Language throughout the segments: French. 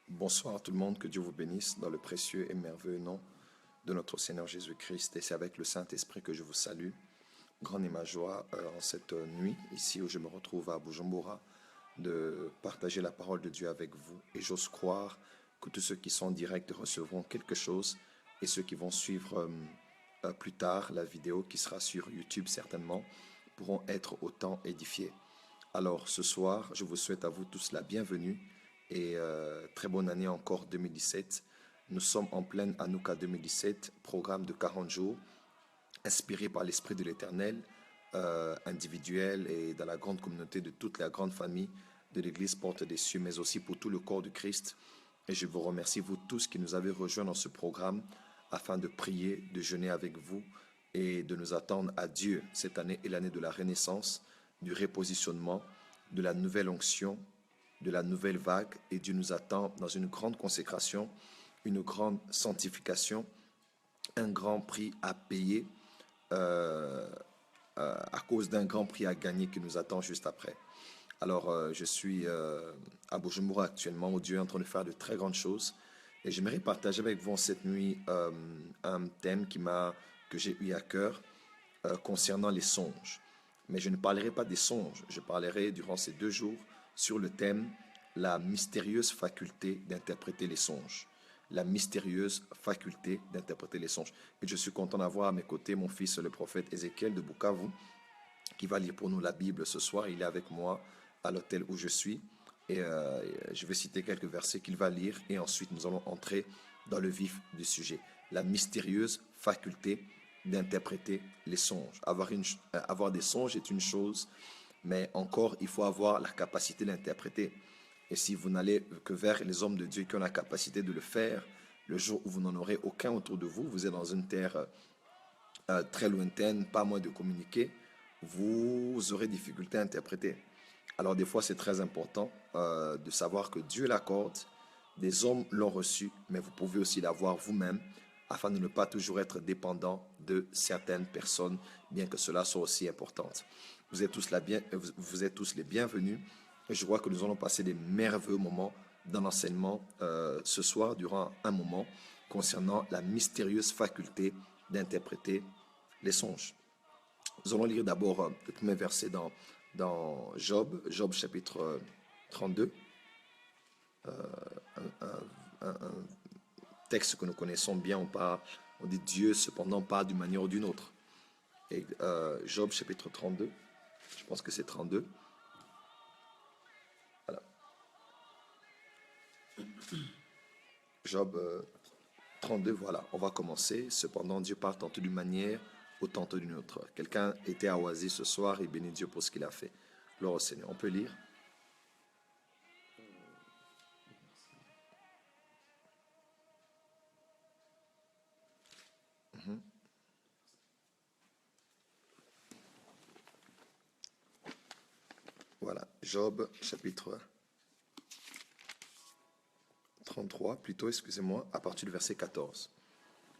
Bonsoir tout le monde, que Dieu vous bénisse dans le précieux et merveilleux nom de notre Seigneur Jésus-Christ. Et c'est avec le Saint-Esprit que je vous salue. Grande est ma joie en cette nuit, ici où je me retrouve à Bujumbura, de partager la parole de Dieu avec vous. Et j'ose croire que tous ceux qui sont en direct recevront quelque chose et ceux qui vont suivre plus tard la vidéo qui sera sur YouTube certainement pourront être autant édifiés. Alors ce soir, je vous souhaite à vous tous la bienvenue et très bonne année encore 2017. Nous sommes en pleine Hanouka 2017, programme de 40 jours, inspiré par l'Esprit de l'Éternel, individuel et dans la grande communauté de toute la grande famille de l'Église Porte des Cieux, mais aussi pour tout le corps de Christ. Et je vous remercie, vous tous qui nous avez rejoints dans ce programme, afin de prier, de jeûner avec vous et de nous attendre à Dieu. Cette année est l'année de la renaissance, du repositionnement, de la nouvelle onction, de la nouvelle vague. Et Dieu nous attend dans une grande consécration, une grande sanctification, un grand prix à payer à cause d'un grand prix à gagner qui nous attend juste après. Alors, je suis à Bujumbura actuellement, où Dieu est en train de faire de très grandes choses. Et j'aimerais partager avec vous cette nuit un thème que j'ai eu à cœur concernant les songes. Mais je ne parlerai pas des songes, je parlerai durant ces 2 jours sur le thème la mystérieuse faculté d'interpréter les songes. La mystérieuse faculté d'interpréter les songes. Et je suis content d'avoir à mes côtés mon fils, le prophète Ézéchiel de Bukavu, qui va lire pour nous la Bible ce soir. Il est avec moi à l'hôtel où je suis. Et je vais citer quelques versets qu'il va lire. Et ensuite, nous allons entrer dans le vif du sujet. La mystérieuse faculté d'interpréter les songes. Avoir des songes est une chose, mais encore, il faut avoir la capacité d'interpréter. Et si vous n'allez que vers les hommes de Dieu qui ont la capacité de le faire, le jour où vous n'en aurez aucun autour de vous, vous êtes dans une terre très lointaine, pas moyen de communiquer, vous aurez difficulté à interpréter. Alors des fois, c'est très important de savoir que Dieu l'accorde, des hommes l'ont reçu, mais vous pouvez aussi l'avoir vous-même, afin de ne pas toujours être dépendant de certaines personnes, bien que cela soit aussi important. Vous êtes tous les bienvenus. Et je crois que nous allons passer des merveilleux moments dans l'enseignement ce soir, durant un moment, concernant la mystérieuse faculté d'interpréter les songes. Nous allons lire d'abord le premier verset dans Job chapitre 32, un texte que nous connaissons bien. On dit Dieu cependant parle d'une manière ou d'une autre. Et Job chapitre 32, je pense que c'est 32. Voilà. Job 32, voilà, on va commencer. Cependant, Dieu parle tantôt d'une manière ou tantôt d'une autre. Quelqu'un était à Oasis ce soir et bénit Dieu pour ce qu'il a fait. Gloire au Seigneur. On peut lire. Voilà, Job chapitre 33, plutôt, excusez-moi, à partir du verset 14.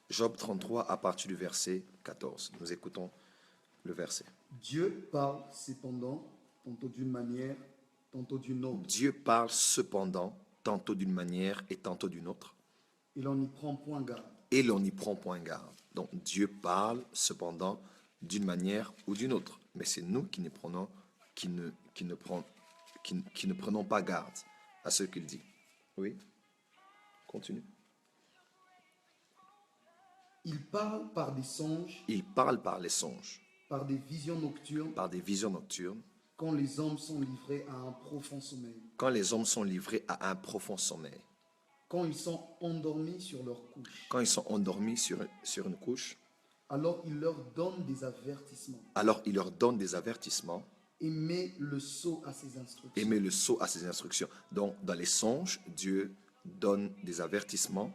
Job 33 à partir du verset 14. Nous écoutons le verset. Dieu parle cependant, tantôt d'une manière, tantôt d'une autre. Dieu parle cependant, tantôt d'une manière et tantôt d'une autre. Et l'on n'y prend point garde. Et l'on n'y prend point garde. Donc Dieu parle cependant d'une manière ou d'une autre. Mais c'est nous qui ne prenons pas garde à ce qu'il dit. Oui, continue. Il parle par des songes, Il parle par les songes, par des visions nocturnes, par des visions nocturnes, quand les hommes sont livrés à un profond sommeil. quand les hommes sont livrés à un profond sommeil. Quand ils sont endormis sur leur couche. Quand ils sont endormis sur une couche, alors il leur donne des avertissements. alors il leur donne des avertissements. Et met le sceau à ses instructions. Et met le sceau à ses instructions. Donc, dans les songes, Dieu donne des avertissements.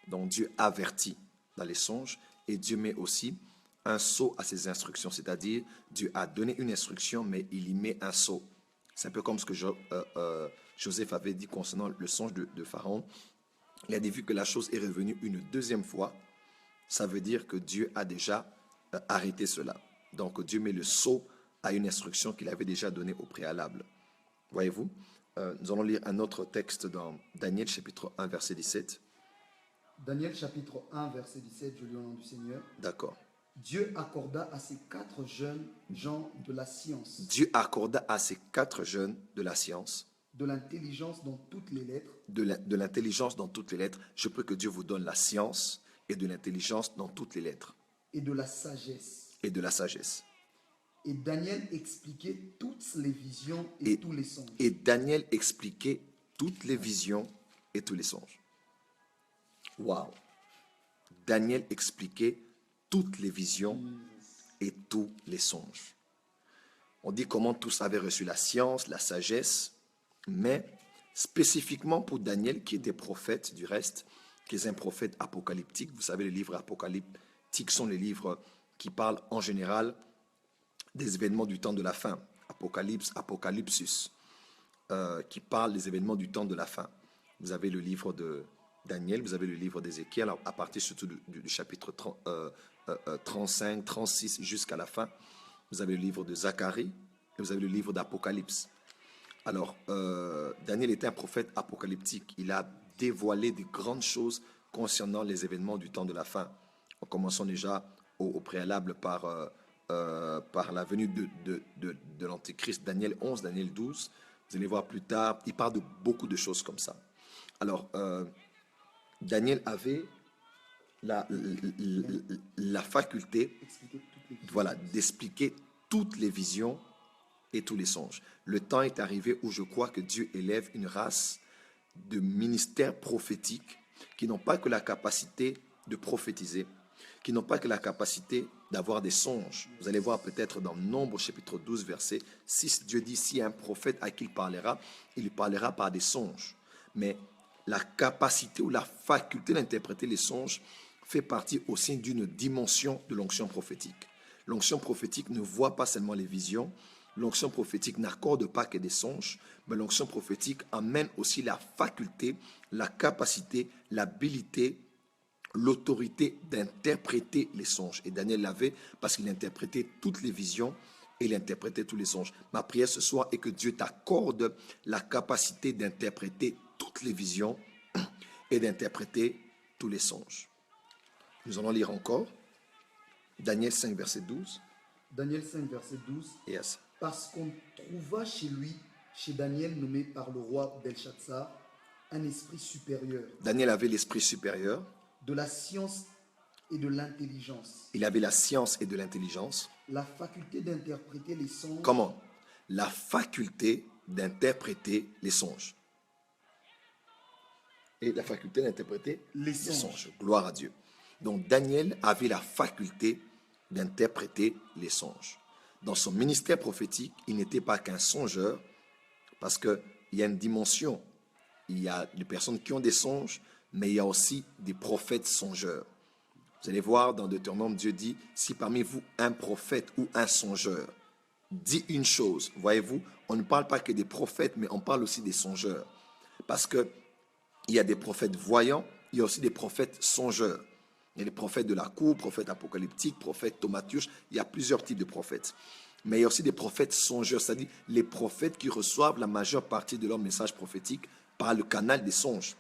Donc, Dieu avertit dans les songes. Et Dieu met aussi un sceau à ses instructions. C'est-à-dire, Dieu a donné une instruction, mais il y met un sceau. C'est un peu comme ce que Joseph avait dit concernant le songe de Pharaon. Il a dit, vu que la chose est revenue une deuxième fois, ça veut dire que Dieu a déjà arrêté cela. Donc, Dieu met le sceau à une instruction qu'il avait déjà donnée au préalable. Voyez-vous? Nous allons lire un autre texte dans Daniel chapitre 1, verset 17. Daniel chapitre 1, verset 17, je lis au nom du Seigneur. D'accord. Dieu accorda à ces 4 jeunes gens de la science, Dieu accorda à ces 4 jeunes de la science, de l'intelligence dans toutes les lettres, de l'intelligence dans toutes les lettres. Je prie que Dieu vous donne la science et de l'intelligence dans toutes les lettres et de la sagesse. et de la sagesse. Et Daniel expliquait toutes les visions et tous les songes. Et Daniel expliquait toutes les visions et tous les songes. Waouh! Daniel expliquait toutes les visions et tous les songes. On dit comment tous avaient reçu la science, la sagesse, mais spécifiquement pour Daniel, qui était prophète du reste, qui est un prophète apocalyptique. Vous savez, les livres apocalyptiques sont les livres qui parlent en général des événements du temps de la fin. Apocalypse, Apocalypsus, qui parle des événements du temps de la fin. Vous avez le livre de Daniel, vous avez le livre d'Ézéchiel, à partir surtout du chapitre 35, 36 jusqu'à la fin. Vous avez le livre de Zacharie et vous avez le livre d'Apocalypse. Alors, Daniel était un prophète apocalyptique. Il a dévoilé de grandes choses concernant les événements du temps de la fin. En commençant déjà au préalable par la venue de l'Antéchrist, Daniel 11, Daniel 12. Vous allez voir plus tard, il parle de beaucoup de choses comme ça. Alors, Daniel avait la faculté d'expliquer toutes les visions et tous les songes. Le temps est arrivé où je crois que Dieu élève une race de ministères prophétiques qui n'ont pas que la capacité de prophétiser, qui n'ont pas que la capacité d'avoir des songes. Vous allez voir peut-être dans Nombre chapitre 12, verset 6, Dieu dit, si un prophète à qui il parlera par des songes. Mais la capacité ou la faculté d'interpréter les songes fait partie aussi d'une dimension de l'onction prophétique. L'onction prophétique ne voit pas seulement les visions, l'onction prophétique n'accorde pas que des songes, mais l'onction prophétique amène aussi la faculté, la capacité, l'habilité, l'autorité d'interpréter les songes. Et Daniel l'avait parce qu'il interprétait toutes les visions et il interprétait tous les songes. Ma prière ce soir est que Dieu t'accorde la capacité d'interpréter toutes les visions et d'interpréter tous les songes. Nous allons lire encore Daniel 5, verset 12. Daniel 5, verset 12. Yes. Parce qu'on trouva chez lui, chez Daniel, nommé par le roi Belshazzar, un esprit supérieur. Daniel avait l'esprit supérieur. De la science et de l'intelligence. Il avait la science et de l'intelligence. La faculté d'interpréter les songes. Comment? La faculté d'interpréter les songes. Et la faculté d'interpréter les songes. Gloire à Dieu. Donc Daniel avait la faculté d'interpréter les songes. Dans son ministère prophétique, il n'était pas qu'un songeur, parce qu'il y a une dimension. Il y a des personnes qui ont des songes, mais il y a aussi des prophètes songeurs. Vous allez voir dans Deutéronome, Dieu dit, si parmi vous un prophète ou un songeur dit une chose, voyez-vous, on ne parle pas que des prophètes, mais on parle aussi des songeurs. Parce qu'il y a des prophètes voyants, il y a aussi des prophètes songeurs. Il y a des prophètes de la cour, prophètes apocalyptiques, prophètes thaumaturges, il y a plusieurs types de prophètes. Mais il y a aussi des prophètes songeurs, c'est-à-dire les prophètes qui reçoivent la majeure partie de leur message prophétique par le canal des songes.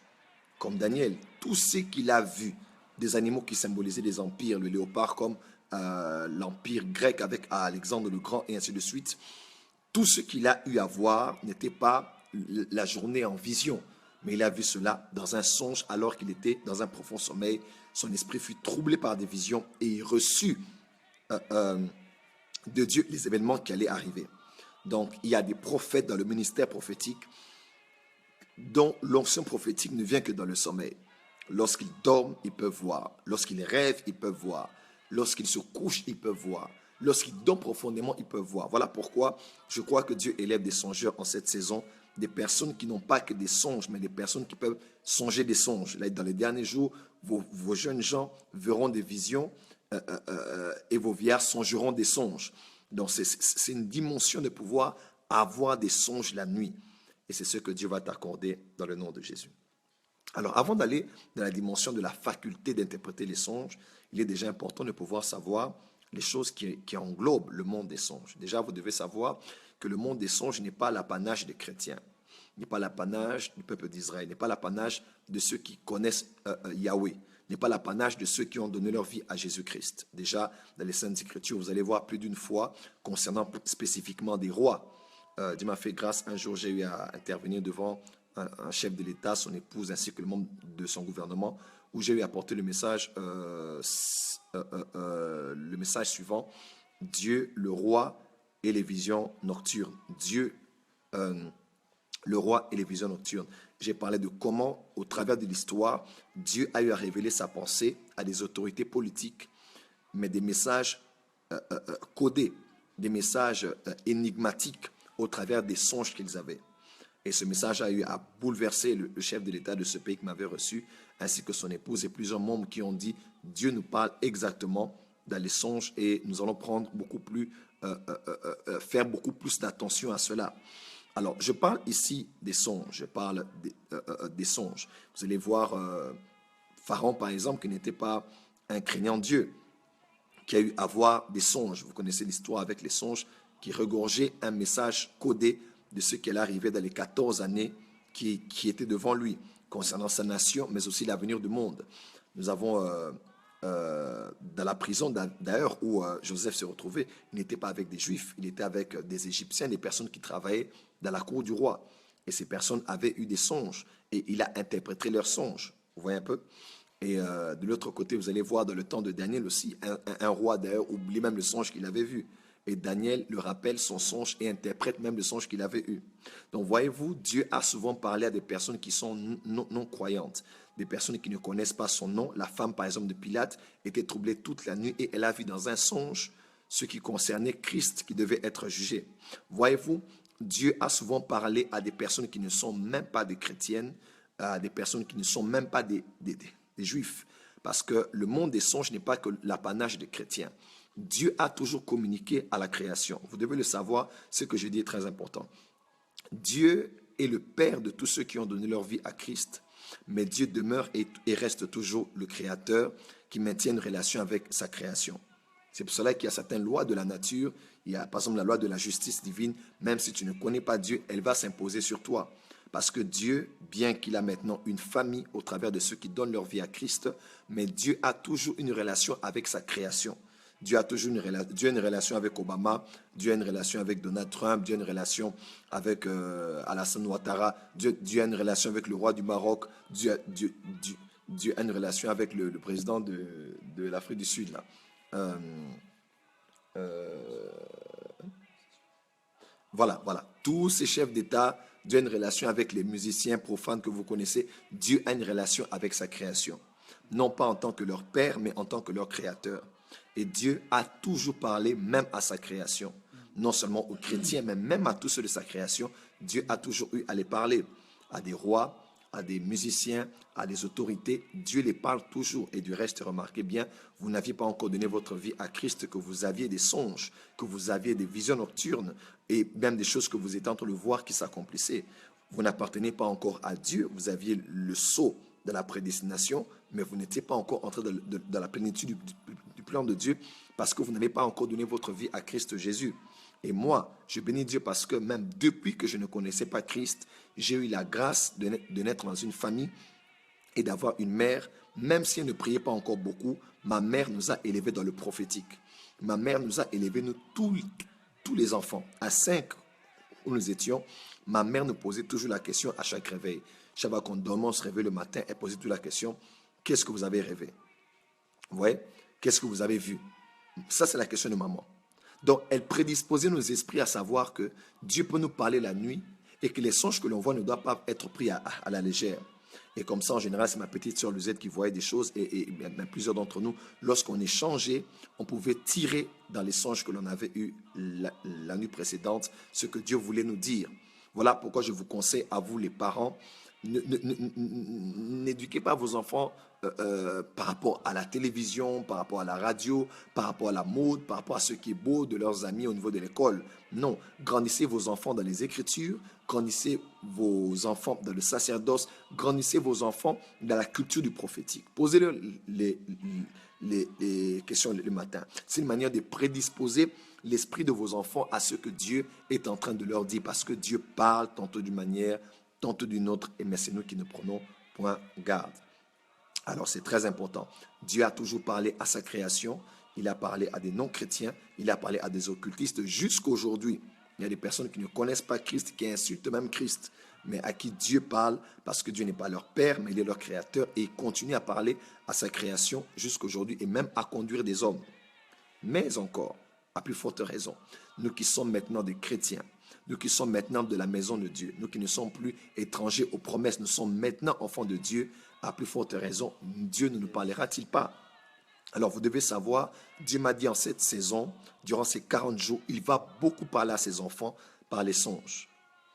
Comme Daniel, tout ce qu'il a vu, des animaux qui symbolisaient les empires, le léopard comme l'empire grec avec Alexandre le Grand et ainsi de suite, tout ce qu'il a eu à voir n'était pas la journée en vision, mais il a vu cela dans un songe alors qu'il était dans un profond sommeil. Son esprit fut troublé par des visions et il reçut de Dieu les événements qui allaient arriver. Donc, il y a des prophètes dans le ministère prophétique dont l'onction prophétique ne vient que dans le sommeil. Lorsqu'ils dorment, ils peuvent voir. Lorsqu'ils rêvent, ils peuvent voir. Lorsqu'ils se couchent, ils peuvent voir. Lorsqu'ils dorment profondément, ils peuvent voir. Voilà pourquoi je crois que Dieu élève des songeurs en cette saison, des personnes qui n'ont pas que des songes, mais des personnes qui peuvent songer des songes. Là, dans les derniers jours, vos jeunes gens verront des visions et vos vieillards songeront des songes. Donc, c'est une dimension de pouvoir avoir des songes la nuit. Et c'est ce que Dieu va t'accorder dans le nom de Jésus. Alors, avant d'aller dans la dimension de la faculté d'interpréter les songes, il est déjà important de pouvoir savoir les choses qui englobent le monde des songes. Déjà, vous devez savoir que le monde des songes n'est pas l'apanage des chrétiens. n'est pas l'apanage du peuple d'Israël, n'est pas l'apanage de ceux qui connaissent Yahweh, n'est pas l'apanage de ceux qui ont donné leur vie à Jésus-Christ. Déjà, dans les Saintes Écritures, vous allez voir plus d'une fois concernant spécifiquement des rois. Dieu m'a fait grâce, un jour j'ai eu à intervenir devant un chef de l'État, son épouse ainsi que le membre de son gouvernement, où j'ai eu à porter le message suivant: Dieu, le roi et les visions nocturnes. Dieu, le roi et les visions nocturnes. J'ai parlé de comment, au travers de l'histoire, Dieu a eu à révéler sa pensée à des autorités politiques, mais des messages codés, des messages énigmatiques au travers des songes qu'ils avaient. Et ce message a eu à bouleverser le chef de l'État de ce pays qui m'avait reçu, ainsi que son épouse et plusieurs membres qui ont dit: Dieu nous parle exactement dans les songes et nous allons prendre beaucoup plus, faire beaucoup plus d'attention à cela. Alors, je parle ici des songes, je parle des songes. Vous allez voir Pharaon, par exemple, qui n'était pas un craignant Dieu, qui a eu à voir des songes. Vous connaissez l'histoire avec les songes, qui regorgeaient un message codé de ce qui allait arriver dans les 14 années qui étaient devant lui, concernant sa nation, mais aussi l'avenir du monde. Nous avons, dans la prison d'ailleurs où Joseph s'est retrouvé, il n'était pas avec des Juifs, il était avec des Égyptiens, des personnes qui travaillaient dans la cour du roi. Et ces personnes avaient eu des songes, et il a interprété leurs songes. Vous voyez un peu? Et de l'autre côté, vous allez voir dans le temps de Daniel aussi, un roi d'ailleurs oublie même le songe qu'il avait vu. Et Daniel le rappelle son songe et interprète même le songe qu'il avait eu. Donc voyez-vous, Dieu a souvent parlé à des personnes qui sont non-croyantes, des personnes qui ne connaissent pas son nom. La femme, par exemple, de Pilate était troublée toute la nuit et elle a vu dans un songe ce qui concernait Christ qui devait être jugé. Voyez-vous, Dieu a souvent parlé à des personnes qui ne sont même pas des chrétiennes, à des personnes qui ne sont même pas des juifs, parce que le monde des songes n'est pas que l'apanage des chrétiens. Dieu a toujours communiqué à la création. Vous devez le savoir, ce que je dis est très important. Dieu est le Père de tous ceux qui ont donné leur vie à Christ, mais Dieu demeure et reste toujours le Créateur qui maintient une relation avec sa création. C'est pour cela qu'il y a certaines lois de la nature. Il y a par exemple la loi de la justice divine. Même si tu ne connais pas Dieu, elle va s'imposer sur toi. Parce que Dieu, bien qu'il a maintenant une famille au travers de ceux qui donnent leur vie à Christ, mais Dieu a toujours une relation avec sa création. Dieu a toujours Dieu a une relation avec Obama, Dieu a une relation avec Donald Trump, Dieu a une relation avec Alassane Ouattara, Dieu a une relation avec le roi du Maroc, Dieu a une relation avec le président de l'Afrique du Sud. Là. Voilà. Tous ces chefs d'État, Dieu a une relation avec les musiciens profanes que vous connaissez. Dieu a une relation avec sa création. Non pas en tant que leur père, mais en tant que leur créateur. Et Dieu a toujours parlé même à sa création. Non seulement aux chrétiens, mais même à tous ceux de sa création. Dieu a toujours eu à les parler. À des rois, à des musiciens, à des autorités. Dieu les parle toujours. Et du reste, remarquez bien, vous n'aviez pas encore donné votre vie à Christ, que vous aviez des songes, que vous aviez des visions nocturnes et même des choses que vous étiez en train de voir qui s'accomplissaient. Vous n'appartenez pas encore à Dieu. Vous aviez le sceau de la prédestination, mais vous n'étiez pas encore entré dans la plénitude du plan de Dieu parce que vous n'avez pas encore donné votre vie à Christ Jésus. Et moi, je bénis Dieu parce que même depuis que je ne connaissais pas Christ, j'ai eu la grâce de naître dans une famille et d'avoir une mère, même si elle ne priait pas encore beaucoup. Ma mère nous a élevés dans le prophétique. Ma mère nous a élevés, nous tous les enfants. À 5 où nous étions, ma mère nous posait toujours la question à chaque réveil. Chaque fois qu'on dormait, on se réveillait le matin, elle posait toujours la question: qu'est-ce que vous avez rêvé? Vous voyez? Qu'est-ce que vous avez vu? Ça, c'est la question de maman. Donc, elle prédisposait nos esprits à savoir que Dieu peut nous parler la nuit et que les songes que l'on voit ne doivent pas être pris à la légère. Et comme ça, en général, c'est ma petite sœur Luzette qui voyait des choses et plusieurs d'entre nous, lorsqu'on échangeait, on pouvait tirer dans les songes que l'on avait eus la nuit précédente ce que Dieu voulait nous dire. Voilà pourquoi je vous conseille à vous, les parents, n'éduquez pas vos enfants par rapport à la télévision, par rapport à la radio, par rapport à la mode, par rapport à ce qui est beau de leurs amis au niveau de l'école. Non, grandissez vos enfants dans les Écritures, grandissez vos enfants dans le sacerdoce, grandissez vos enfants dans la culture du prophétique. Posez-leur les questions le matin. C'est une manière de prédisposer l'esprit de vos enfants à ce que Dieu est en train de leur dire, parce que Dieu parle tantôt d'une manière, tantôt d'une autre, mais c'est nous qui ne prenons point garde. Alors c'est très important. Dieu a toujours parlé à sa création, il a parlé à des non-chrétiens, il a parlé à des occultistes jusqu'à aujourd'hui. Il y a des personnes qui ne connaissent pas Christ, qui insultent même Christ, mais à qui Dieu parle parce que Dieu n'est pas leur Père, mais il est leur Créateur et il continue à parler à sa création jusqu'à aujourd'hui et même à conduire des hommes. Mais encore, à plus forte raison, nous qui sommes maintenant des chrétiens, nous qui sommes maintenant de la maison de Dieu, nous qui ne sommes plus étrangers aux promesses, nous sommes maintenant enfants de Dieu, à plus forte raison, Dieu ne nous parlera-t-il pas? Alors vous devez savoir, Dieu m'a dit en cette saison, durant ces 40 jours, il va beaucoup parler à ses enfants par les songes.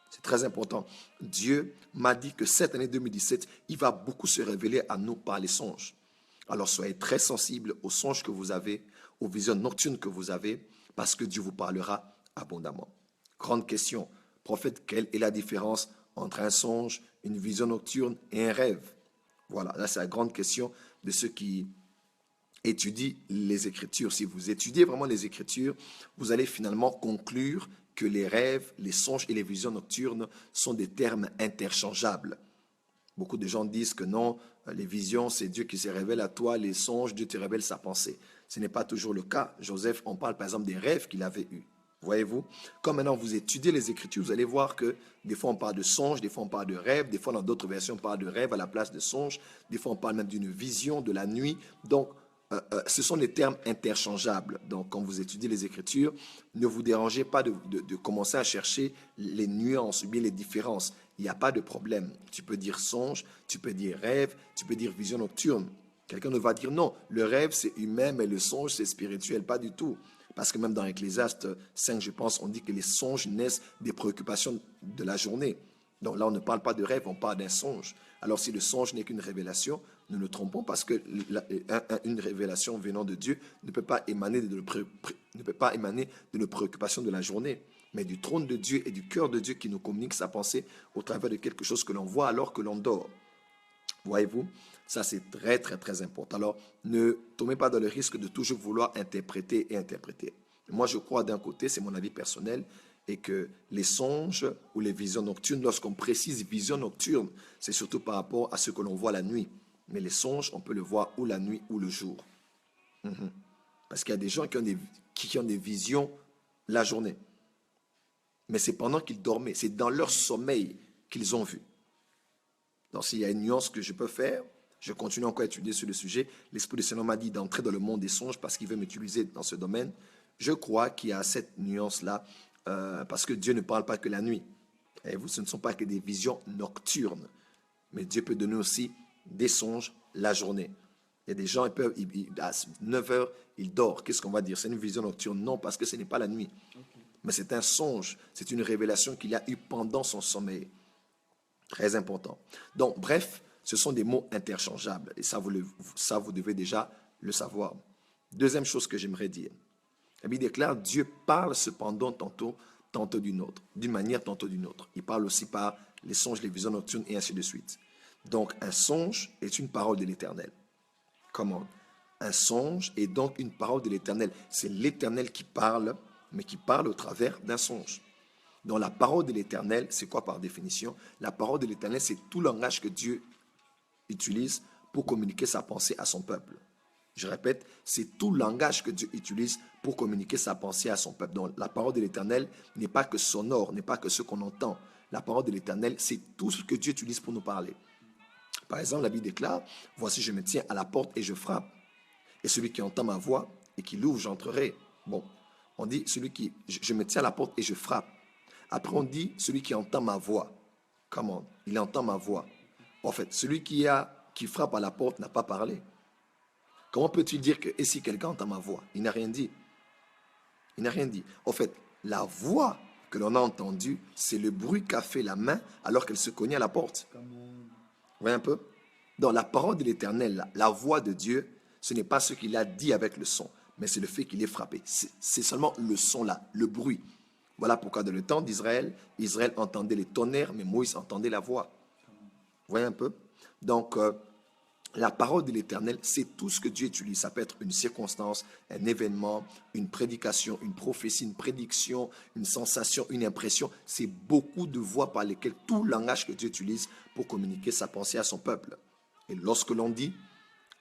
C'est très important. Dieu m'a dit que cette année 2017, il va beaucoup se révéler à nous par les songes. Alors soyez très sensibles aux songes que vous avez, aux visions nocturnes que vous avez, parce que Dieu vous parlera abondamment. Grande question, prophète, quelle est la différence entre un songe, une vision nocturne et un rêve? Voilà, là c'est la grande question de ceux qui étudient les Écritures. Si vous étudiez vraiment les Écritures, vous allez finalement conclure que les rêves, les songes et les visions nocturnes sont des termes interchangeables. Beaucoup de gens disent que non, les visions, c'est Dieu qui se révèle à toi, les songes, Dieu te révèle sa pensée. Ce n'est pas toujours le cas. Joseph, on parle par exemple des rêves qu'il avait eus. Voyez-vous, comme maintenant vous étudiez les Écritures, vous allez voir que des fois on parle de songes, des fois on parle de rêves, des fois dans d'autres versions on parle de rêves à la place de songes, des fois on parle même d'une vision de la nuit. Donc, ce sont des termes interchangeables. Donc, quand vous étudiez les Écritures, ne vous dérangez pas de commencer à chercher les nuances ou bien les différences. Il n'y a pas de problème. Tu peux dire songe, tu peux dire rêve, tu peux dire vision nocturne. Quelqu'un ne va dire non, le rêve c'est humain, mais le songe c'est spirituel. Pas du tout. Parce que même dans Ecclésiaste 5, je pense, on dit que les songes naissent des préoccupations de la journée. Donc là, on ne parle pas de rêve, on parle d'un songe. Alors si le songe n'est qu'une révélation, nous nous trompons parce que une révélation venant de Dieu ne peut pas émaner de nos préoccupations de la journée, mais du trône de Dieu et du cœur de Dieu qui nous communique sa pensée au travers de quelque chose que l'on voit alors que l'on dort. Voyez-vous, ça c'est très très très important. Alors ne tombez pas dans le risque de toujours vouloir interpréter et interpréter. Moi je crois d'un côté, c'est mon avis personnel, et que les songes ou les visions nocturnes, lorsqu'on précise vision nocturne, c'est surtout par rapport à ce que l'on voit la nuit. Mais les songes, on peut le voir ou la nuit ou le jour. Parce qu'il y a des gens qui ont des visions la journée. Mais c'est pendant qu'ils dormaient, c'est dans leur sommeil qu'ils ont vu. Donc s'il y a une nuance que je peux faire, je continue encore à étudier sur le sujet. L'Esprit du Seigneur m'a dit d'entrer dans le monde des songes parce qu'il veut m'utiliser dans ce domaine. Je crois qu'il y a cette nuance-là parce que Dieu ne parle pas que la nuit. Et vous, ce ne sont pas que des visions nocturnes. Mais Dieu peut donner aussi des songes la journée. Il y a des gens, à 9 heures, ils dorment. Qu'est-ce qu'on va dire? C'est une vision nocturne? Non, parce que ce n'est pas la nuit. Mais c'est un songe. C'est une révélation qu'il a eue pendant son sommeil. Très important. Donc, bref, ce sont des mots interchangeables. Et ça, vous devez déjà le savoir. Deuxième chose que j'aimerais dire. La Bible déclare, Dieu parle cependant tantôt d'une autre, d'une manière tantôt d'une autre. Il parle aussi par les songes, les visions nocturnes et ainsi de suite. Donc, un songe est une parole de l'Éternel. Comment? Un songe est donc une parole de l'Éternel. C'est l'Éternel qui parle, mais qui parle au travers d'un songe. Donc, la parole de l'Éternel, c'est quoi par définition? La parole de l'Éternel, c'est tout langage que Dieu utilise pour communiquer sa pensée à son peuple. Je répète, c'est tout langage que Dieu utilise pour communiquer sa pensée à son peuple. Donc, la parole de l'Éternel n'est pas que sonore, n'est pas que ce qu'on entend. La parole de l'Éternel, c'est tout ce que Dieu utilise pour nous parler. Par exemple, la Bible déclare, « Voici, je me tiens à la porte et je frappe. Et celui qui entend ma voix et qui l'ouvre, j'entrerai. » Bon, on dit, je me tiens à la porte et je frappe. Après, on dit, celui qui entend ma voix. Comment? Il entend ma voix. En fait, celui qui frappe à la porte n'a pas parlé. Comment peux-tu dire que, et si quelqu'un entend ma voix? Il n'a rien dit. Il n'a rien dit. En fait, la voix que l'on a entendue, c'est le bruit qu'a fait la main alors qu'elle se cognait à la porte. Vous voyez un peu? Dans la parole de l'Éternel, la voix de Dieu, ce n'est pas ce qu'il a dit avec le son, mais c'est le fait qu'il est frappé. C'est seulement le son là, le bruit. Voilà pourquoi dans le temps d'Israël, Israël entendait les tonnerres, mais Moïse entendait la voix. Vous voyez un peu? Donc, La parole de l'Éternel, c'est tout ce que Dieu utilise. Ça peut être une circonstance, un événement, une prédication, une prophétie, une prédiction, une sensation, une impression. C'est beaucoup de voix par lesquelles tout langage que Dieu utilise pour communiquer sa pensée à son peuple. Et lorsque l'on dit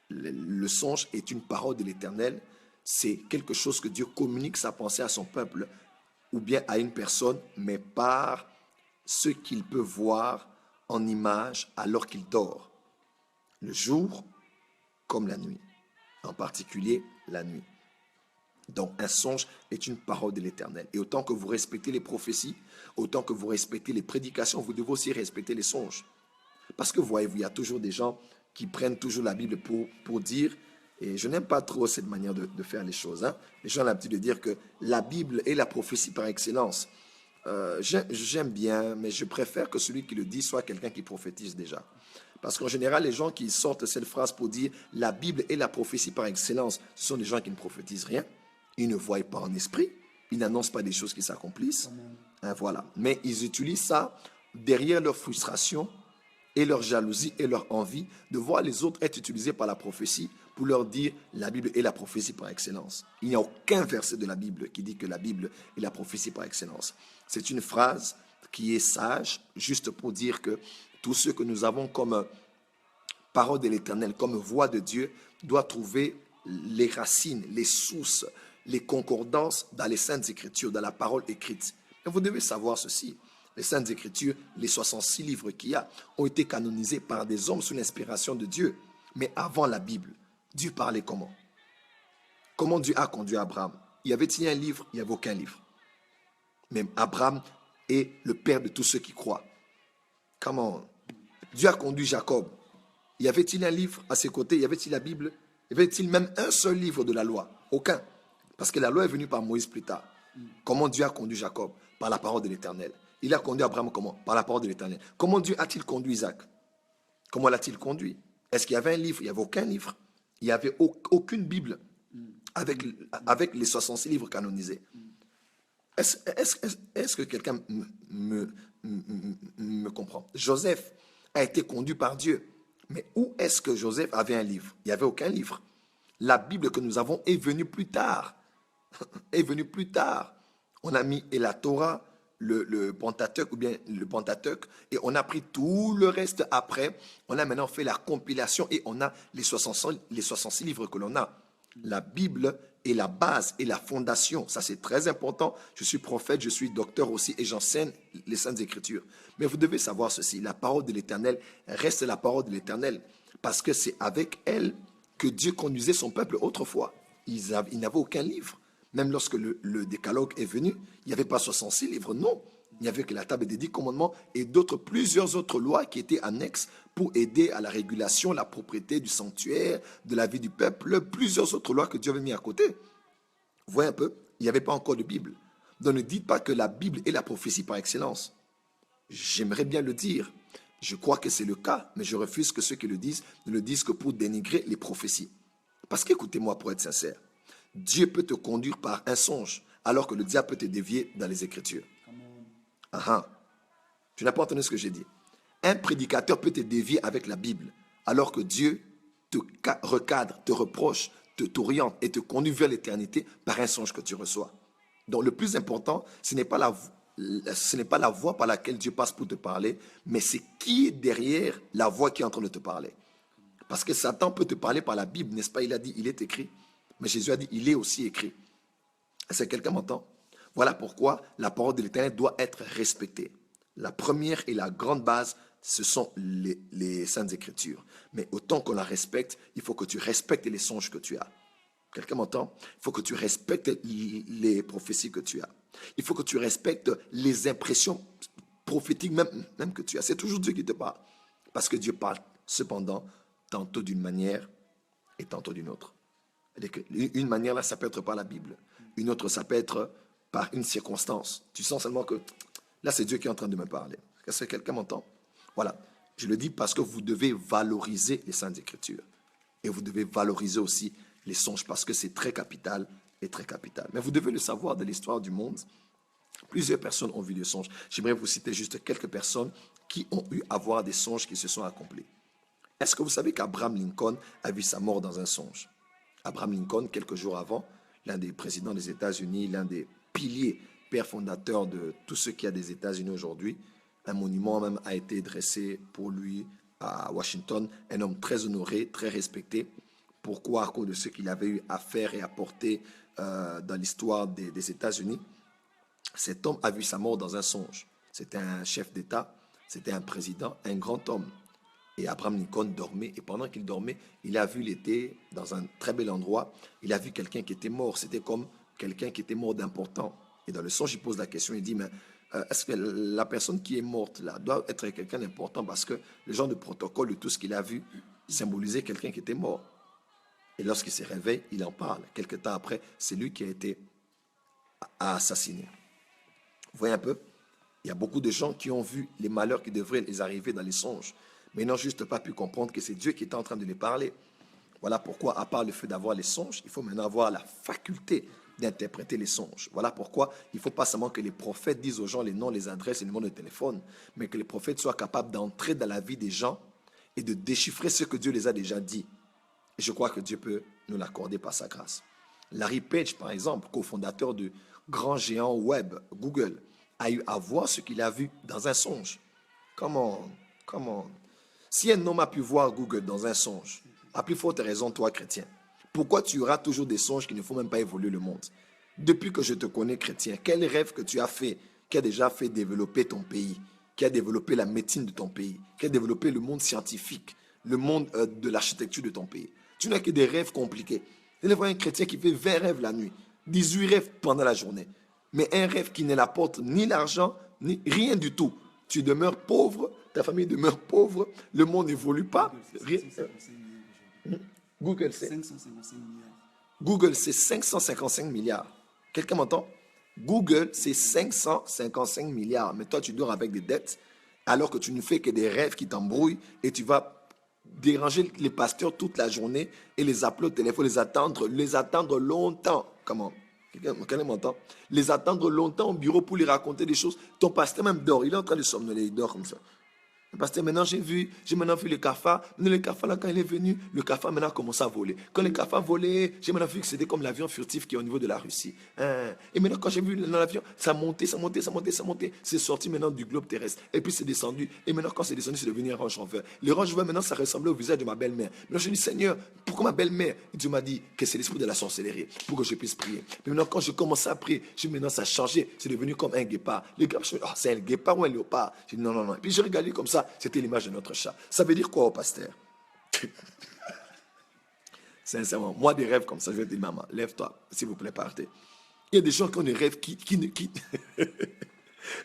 le songe est une parole de l'Éternel, c'est quelque chose que Dieu communique sa pensée à son peuple ou bien à une personne, mais par ce qu'il peut voir en image alors qu'il dort. Le jour comme la nuit, en particulier la nuit. Donc un songe est une parole de l'Éternel. Et autant que vous respectez les prophéties, autant que vous respectez les prédications, vous devez aussi respecter les songes. Parce que voyez-vous, il y a toujours des gens qui prennent toujours la Bible pour dire, et je n'aime pas trop cette manière de faire les choses, hein. Les gens ont l'habitude de dire que la Bible est la prophétie par excellence. J'aime bien, mais je préfère que celui qui le dit soit quelqu'un qui prophétise déjà. Parce qu'en général, les gens qui sortent cette phrase pour dire la Bible est la prophétie par excellence, ce sont des gens qui ne prophétisent rien, ils ne voient pas en esprit, ils n'annoncent pas des choses qui s'accomplissent. Hein, voilà. Mais ils utilisent ça derrière leur frustration et leur jalousie et leur envie de voir les autres être utilisés par la prophétie pour leur dire la Bible est la prophétie par excellence. Il n'y a aucun verset de la Bible qui dit que la Bible est la prophétie par excellence. C'est une phrase qui est sage, juste pour dire que tout ce que nous avons comme parole de l'Éternel, comme voix de Dieu, doit trouver les racines, les sources, les concordances dans les Saintes Écritures, dans la parole écrite. Et vous devez savoir ceci. Les Saintes Écritures, les 66 livres qu'il y a, ont été canonisés par des hommes sous l'inspiration de Dieu. Mais avant la Bible, Dieu parlait comment? Comment Dieu a conduit Abraham? Y avait-il un livre? Il n'y avait aucun livre. Même Abraham est le père de tous ceux qui croient. Comment Dieu a conduit Jacob? Y avait-il un livre à ses côtés? Y avait-il la Bible? Y avait-il même un seul livre de la loi? Aucun. Parce que la loi est venue par Moïse plus tard. Comment Dieu a conduit Jacob? Par la parole de l'Éternel. Il a conduit Abraham comment? Par la parole de l'Éternel. Comment Dieu a-t-il conduit Isaac? Comment l'a-t-il conduit? Est-ce qu'il y avait un livre? Il n'y avait aucun livre. Il n'y avait aucune Bible avec les 66 livres canonisés. Est-ce que quelqu'un me comprend? Joseph a été conduit par Dieu. Mais où est-ce que Joseph avait un livre? Il n'y avait aucun livre. La Bible que nous avons est venue plus tard. Est venue plus tard. On a mis et la Torah, le Pentateuque ou bien le Pentateuque, et on a pris tout le reste après. On a maintenant fait la compilation et on a les 66 livres que l'on a. La Bible est la base et la fondation. Ça, c'est très important. Je suis prophète, je suis docteur aussi et j'enseigne les Saintes Écritures. Mais vous devez savoir ceci, la parole de l'Éternel reste la parole de l'Éternel parce que c'est avec elle que Dieu conduisait son peuple autrefois. Ils n'avaient aucun livre. Même lorsque le décalogue est venu, il n'y avait pas 66 livres, non. Il n'y avait que la table des 10 commandements et plusieurs autres lois qui étaient annexes pour aider à la régulation, la propriété du sanctuaire, de la vie du peuple, plusieurs autres lois que Dieu avait mis à côté. Vous voyez un peu, il n'y avait pas encore de Bible. Donc ne dites pas que la Bible est la prophétie par excellence. J'aimerais bien le dire. Je crois que c'est le cas, mais je refuse que ceux qui le disent ne le disent que pour dénigrer les prophéties. Parce qu'écoutez-moi pour être sincère, Dieu peut te conduire par un songe, alors que le diable peut te dévier dans les Écritures. Tu n'as pas entendu ce que j'ai dit. Un prédicateur peut te dévier avec la Bible, alors que Dieu te recadre, te reproche, t'oriente et te conduit vers l'éternité par un songe que tu reçois. Donc le plus important, ce n'est pas la voix par laquelle Dieu passe pour te parler, mais c'est qui est derrière la voix qui est en train de te parler. Parce que Satan peut te parler par la Bible, n'est-ce pas? Il a dit, il est écrit. Mais Jésus a dit, il est aussi écrit. Est-ce que quelqu'un m'entend? Voilà pourquoi la parole de l'Éternel doit être respectée. La première et la grande base, ce sont les Saintes Écritures. Mais autant qu'on la respecte, il faut que tu respectes les songes que tu as. Quelqu'un m'entend? Il faut que tu respectes les prophéties que tu as. Il faut que tu respectes les impressions prophétiques même que tu as. C'est toujours Dieu qui te parle. Parce que Dieu parle cependant tantôt d'une manière et tantôt d'une autre. Une manière, là, ça peut être par la Bible. Une autre, ça peut être par une circonstance. Tu sens seulement que là, c'est Dieu qui est en train de me parler. Est-ce que quelqu'un m'entend? Voilà. Je le dis parce que vous devez valoriser les Saintes Écritures. Et vous devez valoriser aussi les songes parce que c'est très capital et très capital. Mais vous devez le savoir de l'histoire du monde. Plusieurs personnes ont vu des songes. J'aimerais vous citer juste quelques personnes qui ont eu à voir des songes qui se sont accomplis. Est-ce que vous savez qu'Abraham Lincoln a vu sa mort dans un songe? Abraham Lincoln, quelques jours avant, l'un des présidents des États-Unis, l'un des piliers, père fondateur de tout ce qu'il y a des États-Unis aujourd'hui, un monument même a été dressé pour lui à Washington, un homme très honoré, très respecté. Pourquoi? À cause de ce qu'il avait eu à faire et à porter dans l'histoire des États-Unis. Cet homme a vu sa mort dans un songe. C'était un chef d'État, c'était un président, un grand homme. Et Abraham Lincoln dormait. Et pendant qu'il dormait, il a vu, il était dans un très bel endroit, il a vu quelqu'un qui était mort. C'était comme quelqu'un qui était mort d'important. Et dans le songe, il pose la question, il dit, mais est-ce que la personne qui est morte là doit être quelqu'un d'important? Parce que le genre de protocole de tout ce qu'il a vu symbolisait quelqu'un qui était mort. Et lorsqu'il se réveille, il en parle. Quelque temps après, c'est lui qui a été assassiné. Vous voyez un peu? Il y a beaucoup de gens qui ont vu les malheurs qui devraient les arriver dans les songes, mais ils n'ont juste pas pu comprendre que c'est Dieu qui est en train de les parler. Voilà pourquoi, à part le fait d'avoir les songes, il faut maintenant avoir la faculté d'interpréter les songes. Voilà pourquoi il ne faut pas seulement que les prophètes disent aux gens les noms, les adresses et les numéros de téléphone, mais que les prophètes soient capables d'entrer dans la vie des gens et de déchiffrer ce que Dieu les a déjà dit. Et je crois que Dieu peut nous l'accorder par sa grâce. Larry Page, par exemple, cofondateur du grand géant web, Google, a eu à voir ce qu'il a vu dans un songe. Comment? Si un homme a pu voir Google dans un songe, à plus forte raison, toi, chrétien, pourquoi tu auras toujours des songes qui ne font même pas évoluer le monde? Depuis que je te connais, chrétien, quel rêve que tu as fait, qui a déjà fait développer ton pays, qui a développé la médecine de ton pays, qui a développé le monde scientifique, le monde de l'architecture de ton pays? Tu n'as que des rêves compliqués. Tu vois un chrétien qui fait 20 rêves la nuit, 18 rêves pendant la journée, mais un rêve qui ne l'apporte ni l'argent, ni rien du tout. Tu demeures pauvre, ta famille demeure pauvre, le monde n'évolue pas. Google, c'est 555 milliards. Google, c'est 555 milliards. Quelqu'un m'entend? Google, c'est 555 milliards. Mais toi, tu dors avec des dettes, alors que tu ne fais que des rêves qui t'embrouillent et tu vas déranger les pasteurs toute la journée et les appeler au téléphone, les attendre longtemps. Comment? Quelqu'un m'entend? Les attendre longtemps au bureau pour lui raconter des choses. Ton pasteur même dort, il est en train de somnoler, il dort comme ça. Parce que maintenant j'ai maintenant vu le cafard. Le cafard là, quand il est venu, le cafard maintenant a commencé à voler. Quand le cafard volait, j'ai maintenant vu que c'était comme l'avion furtif qui est au niveau de la Russie. Et maintenant quand j'ai vu l'avion, ça montait. C'est sorti maintenant du globe terrestre. Et puis c'est descendu. Et maintenant quand c'est descendu, c'est devenu un Range Rover. Le Range Rover maintenant, ça ressemblait au visage de ma belle-mère. Maintenant je dis, Seigneur, pourquoi ma belle-mère? Dieu m'a dit que c'est l'esprit de la sorcellerie, pour que je puisse prier. Mais maintenant quand je commence à prier, maintenant ça a changé. C'est devenu comme un guépard. Les gars, je me dis, oh, c'est un guépard ou un léopard? Je dis, non. Et puis je regardais comme ça. C'était l'image de notre chat. Ça veut dire quoi au pasteur? Sincèrement, moi, des rêves comme ça, je vais dire, maman, lève-toi, s'il vous plaît, partez. Il y a des gens qui ont des rêves qui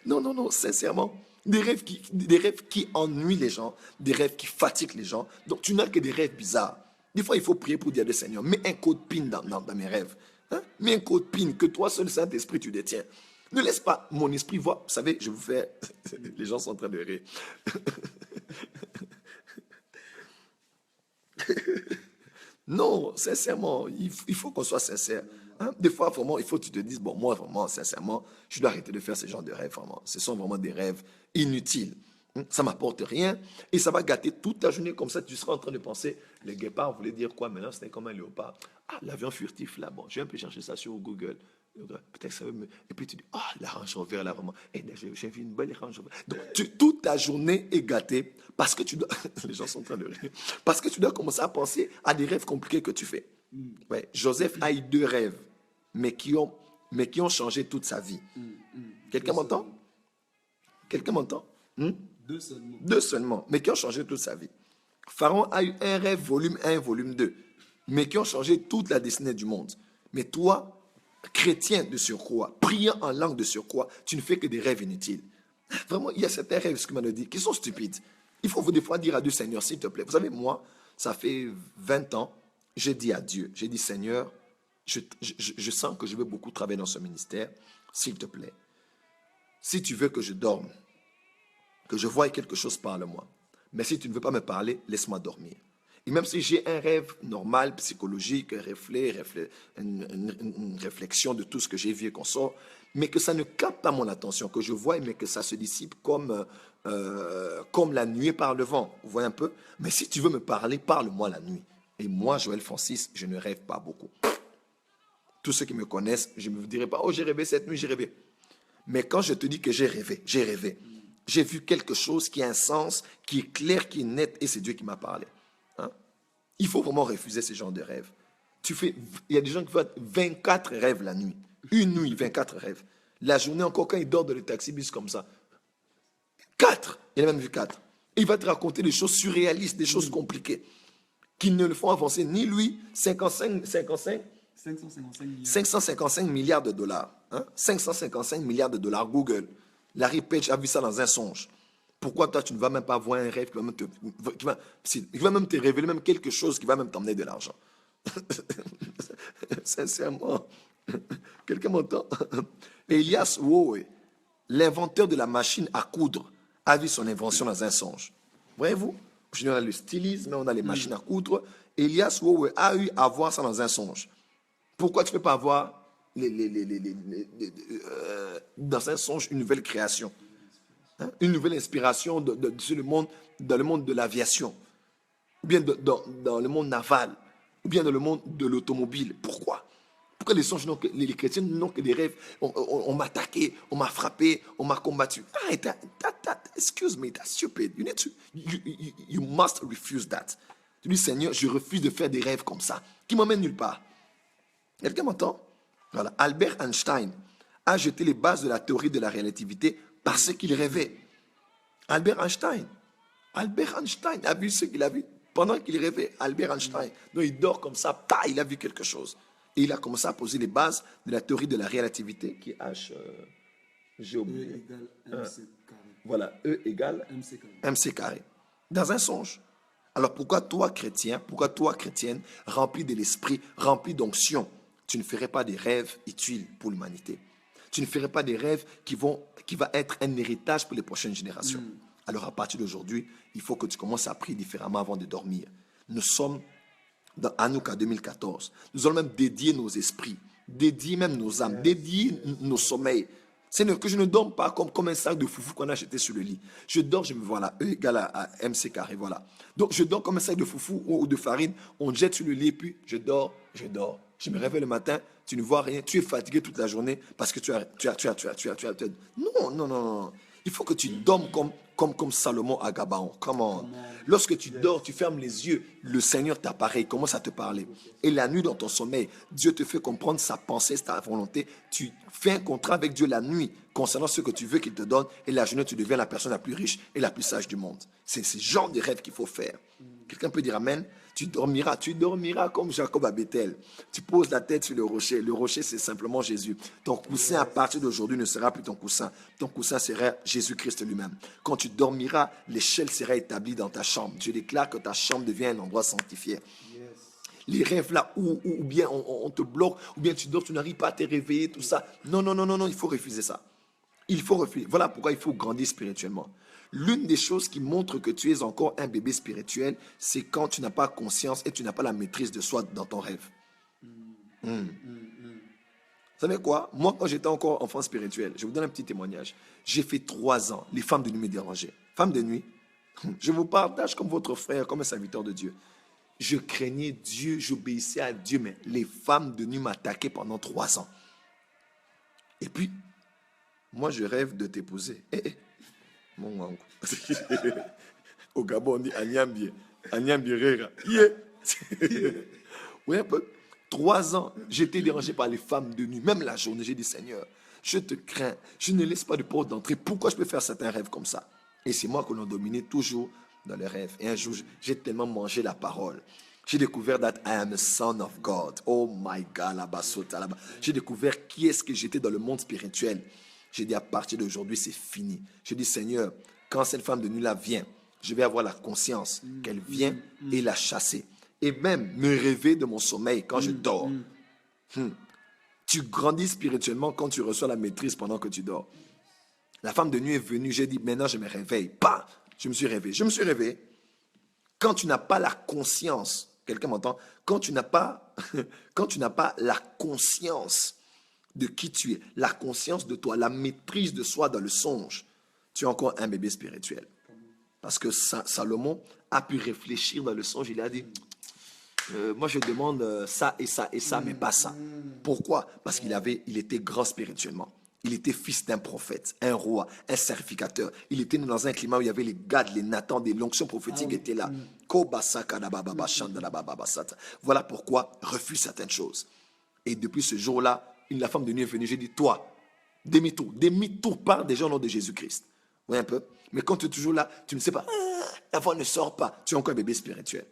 non, sincèrement, des rêves qui ennuient les gens, des rêves qui fatiguent les gens. Donc, tu n'as que des rêves bizarres. Des fois, il faut prier pour dire au Seigneur, mets un code PIN dans mes rêves. Hein? Mets un code PIN que toi seul, Saint-Esprit, tu détiens. Ne laisse pas mon esprit voir. Vous savez, je vous fais... Les gens sont en train de rire. Non, sincèrement, il faut qu'on soit sincère. Hein? Des fois, vraiment, il faut que tu te dises, bon, moi, vraiment, sincèrement, je dois arrêter de faire ce genre de rêves, vraiment. Ce sont vraiment des rêves inutiles. Ça ne m'apporte rien et ça va gâter toute ta journée comme ça. Tu seras en train de penser, le guépard voulait dire quoi maintenant? C'était comme un léopard. Ah, l'avion furtif là, bon, je vais un peu chercher ça sur Google. Peut-être ça veut me... Et puis tu dis, ah, la Range Rover là, vraiment. J'ai vu une belle Range Rover. Donc, toute ta journée est gâtée parce que tu dois... Les gens sont en train de rire. Parce que tu dois commencer à penser à des rêves compliqués que tu fais. Ouais, Joseph a eu 2 rêves, mais qui ont changé toute sa vie. Quelqu'un m'entend? Quelqu'un m'entend? 2 seulement. 2 seulement, mais qui ont changé toute sa vie. Pharaon a eu un rêve, volume 1, volume 2, mais qui ont changé toute la destinée du monde. Mais toi, chrétien de surcroît, priant en langue de surcroît, tu ne fais que des rêves inutiles. Vraiment, il y a certains rêves, ce que m'a dit, qui sont stupides. Il faut des fois dire à Dieu, Seigneur, s'il te plaît. Vous savez, moi, ça fait 20 ans, j'ai dit à Dieu, j'ai dit, Seigneur, je sens que je veux beaucoup travailler dans ce ministère, s'il te plaît. Si tu veux que je dorme, que je voie quelque chose, parle-moi. Mais si tu ne veux pas me parler, laisse-moi dormir. Et même si j'ai un rêve normal, psychologique, une réflexion de tout ce que j'ai vu et qu'on sort, mais que ça ne capte pas mon attention, que je vois, mais que ça se dissipe comme la nuée par le vent. Vous voyez un peu? Mais si tu veux me parler, parle-moi la nuit. Et moi, Joël Francis, je ne rêve pas beaucoup. Tous ceux qui me connaissent, je ne me dirai pas, oh, j'ai rêvé cette nuit, j'ai rêvé. Mais quand je te dis que j'ai rêvé, j'ai rêvé. J'ai vu quelque chose qui a un sens, qui est clair, qui est net, et c'est Dieu qui m'a parlé. Hein? Il faut vraiment refuser ce genre de rêves. Il y a des gens qui font 24 rêves la nuit. Une nuit, 24 rêves. La journée encore, quand il dort dans le taxi-bus comme ça. 4. Il a même vu 4. Il va te raconter des choses surréalistes, des choses compliquées, qui ne le font avancer ni lui, 555 milliards de dollars. Hein? 555 milliards de dollars. Google. Larry Page a vu ça dans un songe. Pourquoi toi, tu ne vas même pas voir un rêve qui va même te révéler même quelque chose qui va même t'emmener de l'argent? Sincèrement. Quelqu'un m'entend? Elias Howe, l'inventeur de la machine à coudre, a vu son invention dans un songe. Voyez-vous? On a le stylisme, on a les machines à coudre. Elias Howe a eu à voir ça dans un songe. Pourquoi tu ne peux pas avoir dans un songe une nouvelle création, hein? Une nouvelle inspiration sur le monde, dans le monde de l'aviation, ou bien dans le monde naval, ou bien dans le monde de l'automobile? Pourquoi? Pourquoi les songes, les chrétiens n'ont que des rêves? On m'a attaqué, on m'a frappé, on m'a combattu. Excuse me, that's stupid. You must refuse that. Tu dis, Seigneur, je refuse de faire des rêves comme ça, qui m'emmènent nulle part. Quelqu'un m'entend? Voilà. Albert Einstein a jeté les bases de la théorie de la relativité parce qu'il rêvait. Albert Einstein a vu ce qu'il a vu pendant qu'il rêvait. Albert Einstein. Donc il dort comme ça, il a vu quelque chose. Et il a commencé à poser les bases de la théorie de la relativité qui est H. J'ai oublié. E égale MC carré. Voilà, E égale MC carré. Dans un songe. Alors pourquoi toi, chrétien, pourquoi toi, chrétienne, rempli de l'esprit, rempli d'onction, tu ne ferais pas des rêves utiles pour l'humanité? Tu ne ferais pas des rêves qui vont être un héritage pour les prochaines générations. Alors à partir d'aujourd'hui, il faut que tu commences à prier différemment avant de dormir. Nous sommes dans Hanouka 2014. Nous allons même dédier nos esprits, dédier même nos âmes, dédier nos sommeils. C'est que je ne dorme pas comme un sac de foufou qu'on a acheté sur le lit. Je dors, je me vois là, E égale à MC carré, voilà. Donc je dors comme un sac de foufou ou de farine, on jette sur le lit, puis je dors. Je me réveille le matin, tu ne vois rien, tu es fatigué toute la journée parce que tu as. Non. Il faut que tu dormes comme Salomon à Gabaon. Comment? Lorsque tu dors, tu fermes les yeux, le Seigneur t'apparaît, il commence à te parler. Et la nuit, dans ton sommeil, Dieu te fait comprendre sa pensée, sa volonté. Tu fais un contrat avec Dieu la nuit concernant ce que tu veux qu'il te donne. Et la journée, tu deviens la personne la plus riche et la plus sage du monde. C'est ce genre de rêve qu'il faut faire. Quelqu'un peut dire Amen? Tu dormiras comme Jacob à Bethel. Tu poses la tête sur le rocher. Le rocher, c'est simplement Jésus. Ton coussin, à partir d'aujourd'hui, ne sera plus ton coussin. Ton coussin sera Jésus-Christ lui-même. Quand tu dormiras, l'échelle sera établie dans ta chambre. Je déclare que ta chambre devient un endroit sanctifié. Les rêves là, où bien on te bloque, ou bien tu dors, tu n'arrives pas à te réveiller, tout ça. Non, il faut refuser ça. Il faut refuser. Voilà pourquoi il faut grandir spirituellement. L'une des choses qui montre que tu es encore un bébé spirituel, c'est quand tu n'as pas conscience et tu n'as pas la maîtrise de soi dans ton rêve. Vous savez quoi? Moi, quand j'étais encore enfant spirituel, je vous donne un petit témoignage. J'ai fait 3 ans. Les femmes de nuit me dérangeaient. Femmes de nuit, je vous partage comme votre frère, comme un serviteur de Dieu. Je craignais Dieu, j'obéissais à Dieu, mais les femmes de nuit m'attaquaient pendant 3 ans. Et puis, moi, je rêve de t'épouser. Mon wangu. Au Gabon, on dit Agnambie. Agnambie Rera. Oui, un peu. 3 ans, j'étais dérangé par les femmes de nuit. Même la journée, j'ai dit Seigneur, je te crains. Je ne laisse pas de porte d'entrée. Pourquoi je peux faire certains rêves comme ça? Et c'est moi que l'on dominait toujours dans les rêves. Et un jour, j'ai tellement mangé la parole. J'ai découvert that I am a son of God. Oh my God, là-bas, là-bas. J'ai découvert qui est-ce que j'étais dans le monde spirituel. J'ai dit, à partir d'aujourd'hui, c'est fini. J'ai dit, Seigneur, quand cette femme de nuit-là vient, je vais avoir la conscience qu'elle vient et la chasser. Et même me réveiller de mon sommeil quand je dors. Tu grandis spirituellement quand tu reçois la maîtrise pendant que tu dors. La femme de nuit est venue, j'ai dit, maintenant je me réveille. Pas, je me suis réveillé. Quand tu n'as pas la conscience, quelqu'un m'entend? Quand tu n'as pas, quand tu n'as pas la conscience de qui tu es, la conscience de toi, la maîtrise de soi dans le songe, tu es encore un bébé spirituel. Parce que Salomon a pu réfléchir dans le songe, il a dit, moi je demande ça et ça et ça, mais pas ça. Pourquoi? Parce il était grand spirituellement. Il était fils d'un prophète, un roi, un sacrificateur. Il était dans un climat où il y avait les Gad, les Nathan, des l'onction prophétique étaient là. Voilà pourquoi refuse certaines choses. Et depuis ce jour-là, la femme de nuit est venue, j'ai dit, toi, demi-tour par des gens au nom de Jésus-Christ. Vous voyez un peu? Mais quand tu es toujours là, tu ne sais pas, la voix ne sort pas. Tu es encore un bébé spirituel.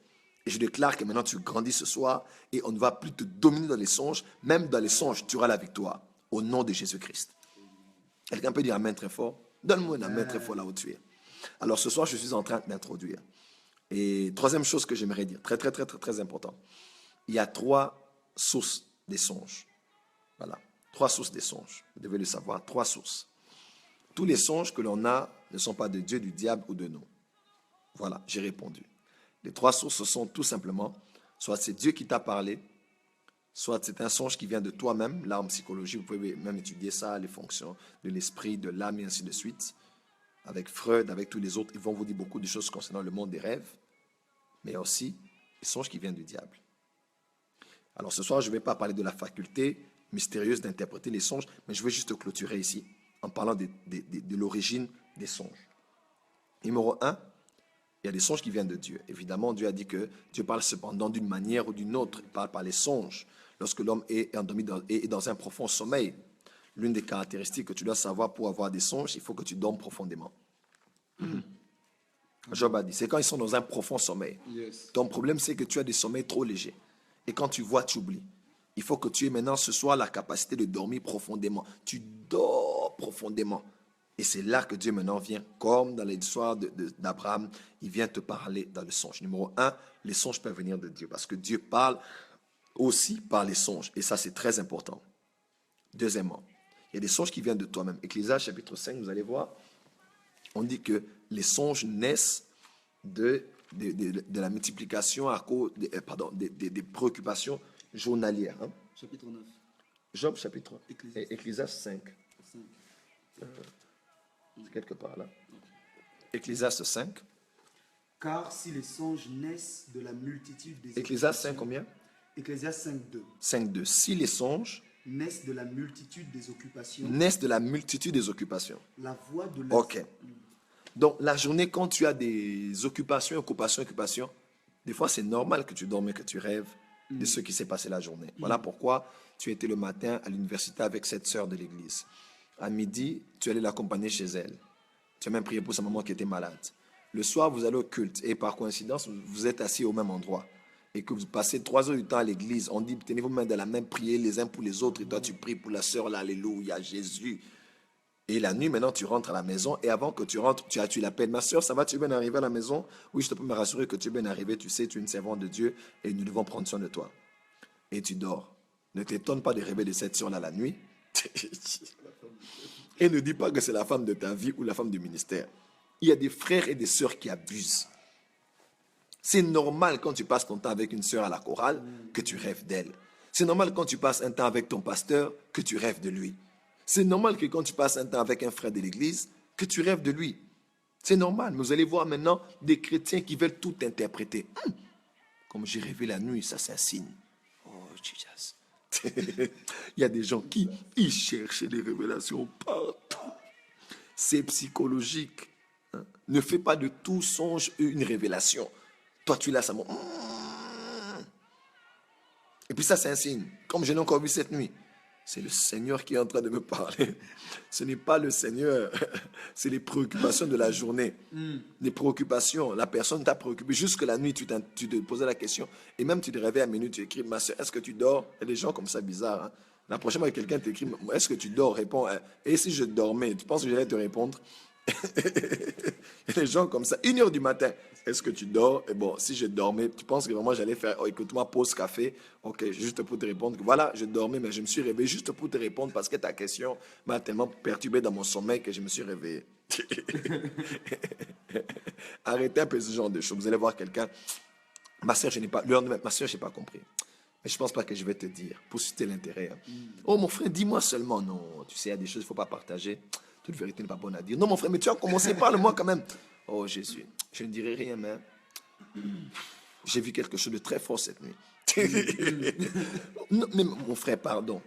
Et je déclare que maintenant tu grandis ce soir et on ne va plus te dominer dans les songes. Même dans les songes, tu auras la victoire. Au nom de Jésus-Christ. Quelqu'un peut dire amen très fort? Donne-moi un amen très fort là où tu es. Alors ce soir, je suis en train d'introduire. Et troisième chose que j'aimerais dire, très, très, très, très, très important. Il y a 3 sources des songes. Voilà. 3 sources des songes. Vous devez le savoir, 3 sources. Tous les songes que l'on a ne sont pas de Dieu, du diable ou de nous. Voilà, j'ai répondu. Les 3 sources sont tout simplement, soit c'est Dieu qui t'a parlé, soit c'est un songe qui vient de toi-même. Là, en psychologie, vous pouvez même étudier ça, les fonctions de l'esprit, de l'âme et ainsi de suite. Avec Freud, avec tous les autres, ils vont vous dire beaucoup de choses concernant le monde des rêves, mais aussi les songes qui viennent du diable. Alors ce soir, je ne vais pas parler de la faculté mystérieuse d'interpréter les songes, mais je vais juste clôturer ici en parlant de l'origine des songes. Numéro 1, il y a des songes qui viennent de Dieu. Évidemment, Dieu a dit que Dieu parle cependant d'une manière ou d'une autre. Il parle par les songes. Lorsque l'homme est endormi est dans un profond sommeil, l'une des caractéristiques que tu dois savoir pour avoir des songes, il faut que tu dormes profondément. Job a dit, c'est quand ils sont dans un profond sommeil. Yes. Ton problème, c'est que tu as des sommeils trop légers. Et quand tu vois, tu oublies. Il faut que tu aies maintenant ce soir la capacité de dormir profondément. Tu dors profondément. Et c'est là que Dieu maintenant vient, comme dans l'histoire d'Abraham, il vient te parler dans le songe. Numéro 1, les songes peuvent venir de Dieu parce que Dieu parle aussi par les songes. Et ça, c'est très important. Deuxièmement, il y a des songes qui viennent de toi-même. Ecclésiaste chapitre 5, vous allez voir, on dit que les songes naissent de la multiplication à cause des préoccupations journalières. Hein. Chapitre 9. Job chapitre Ecclésiaste. Ecclésiaste 5. 5. C'est quelque part là. Ecclésiaste 5. Car si les songes naissent de la multitude des Ecclésiaste 5 combien? Ecclésiaste 5, 2. 5.2. Si les songes Naissent de la multitude des occupations. naissent de la multitude des occupations. La voix de la... Ok. Donc la journée, quand tu as des occupations, des fois c'est normal que tu dormes et que tu rêves de ce qui s'est passé la journée. Voilà pourquoi tu étais le matin à l'université avec cette sœur de l'église. À midi, tu allais l'accompagner chez elle. Tu as même prié pour sa maman qui était malade. Le soir, vous allez au culte et par coïncidence, vous êtes assis au même endroit. Et que vous passez 3 heures du temps à l'église, on dit, tenez vos mains dans la main, priez les uns pour les autres. Et toi, tu pries pour la sœur, là, alléluia, Jésus. Et la nuit, maintenant, tu rentres à la maison. Et avant que tu rentres, tu l'appelles, ma sœur, ça va, tu es bien arrivé à la maison? Oui, je te peux me rassurer que tu es bien arrivé. Tu sais, tu es une servante de Dieu et nous devons prendre soin de toi. Et tu dors. Ne t'étonne pas de rêver de cette sœur-là la nuit. Et ne dis pas que c'est la femme de ta vie ou la femme du ministère. Il y a des frères et des sœurs qui abusent. C'est normal quand tu passes ton temps avec une sœur à la chorale que tu rêves d'elle. C'est normal quand tu passes un temps avec ton pasteur que tu rêves de lui. C'est normal que quand tu passes un temps avec un frère de l'église que tu rêves de lui. C'est normal. Mais vous allez voir maintenant des chrétiens qui veulent tout interpréter. Comme j'ai rêvé la nuit, ça c'est un signe. Oh, Jesus. Il y a des gens qui ils cherchent des révélations partout. C'est psychologique. Ne fais pas de tout songe une révélation. Toi, tu l'as, ça monte. Et puis ça, c'est un signe. Comme je l'ai encore vu cette nuit. C'est le Seigneur qui est en train de me parler. Ce n'est pas le Seigneur. C'est les préoccupations de la journée. Les préoccupations. La personne t'a préoccupé. Jusque la nuit, tu te posais la question. Et même tu te réveilles à minuit, tu écris, ma soeur, est-ce que tu dors? Il y a des gens comme ça bizarres. Hein? La prochaine fois que quelqu'un t'écrit, est-ce que tu dors? Réponds. Et si je dormais? Tu penses que j'allais te répondre? Il y a des gens comme ça. 1h du matin. Est-ce que tu dors? Et bon, si je dormais, tu penses que vraiment j'allais faire, oh, écoute-moi, pause café. Ok, juste pour te répondre. Voilà, je dormais, mais je me suis réveillé juste pour te répondre parce que ta question m'a tellement perturbé dans mon sommeil que je me suis réveillé. Arrêtez un peu ce genre de choses. Vous allez voir quelqu'un. Ma soeur, je n'ai pas. Le lendemain, ma soeur, je n'ai pas compris. Mais je ne pense pas que je vais te dire pour susciter l'intérêt. Hein. Oh, mon frère, dis-moi seulement. Non, tu sais, il y a des choses qu'il ne faut pas partager. Toute vérité n'est pas bonne à dire. Non, mon frère, mais tu as commencé, parle-moi quand même. Oh, Jésus, je ne dirai rien, mais j'ai vu quelque chose de très fort cette nuit. Non, mais mon frère, pardon.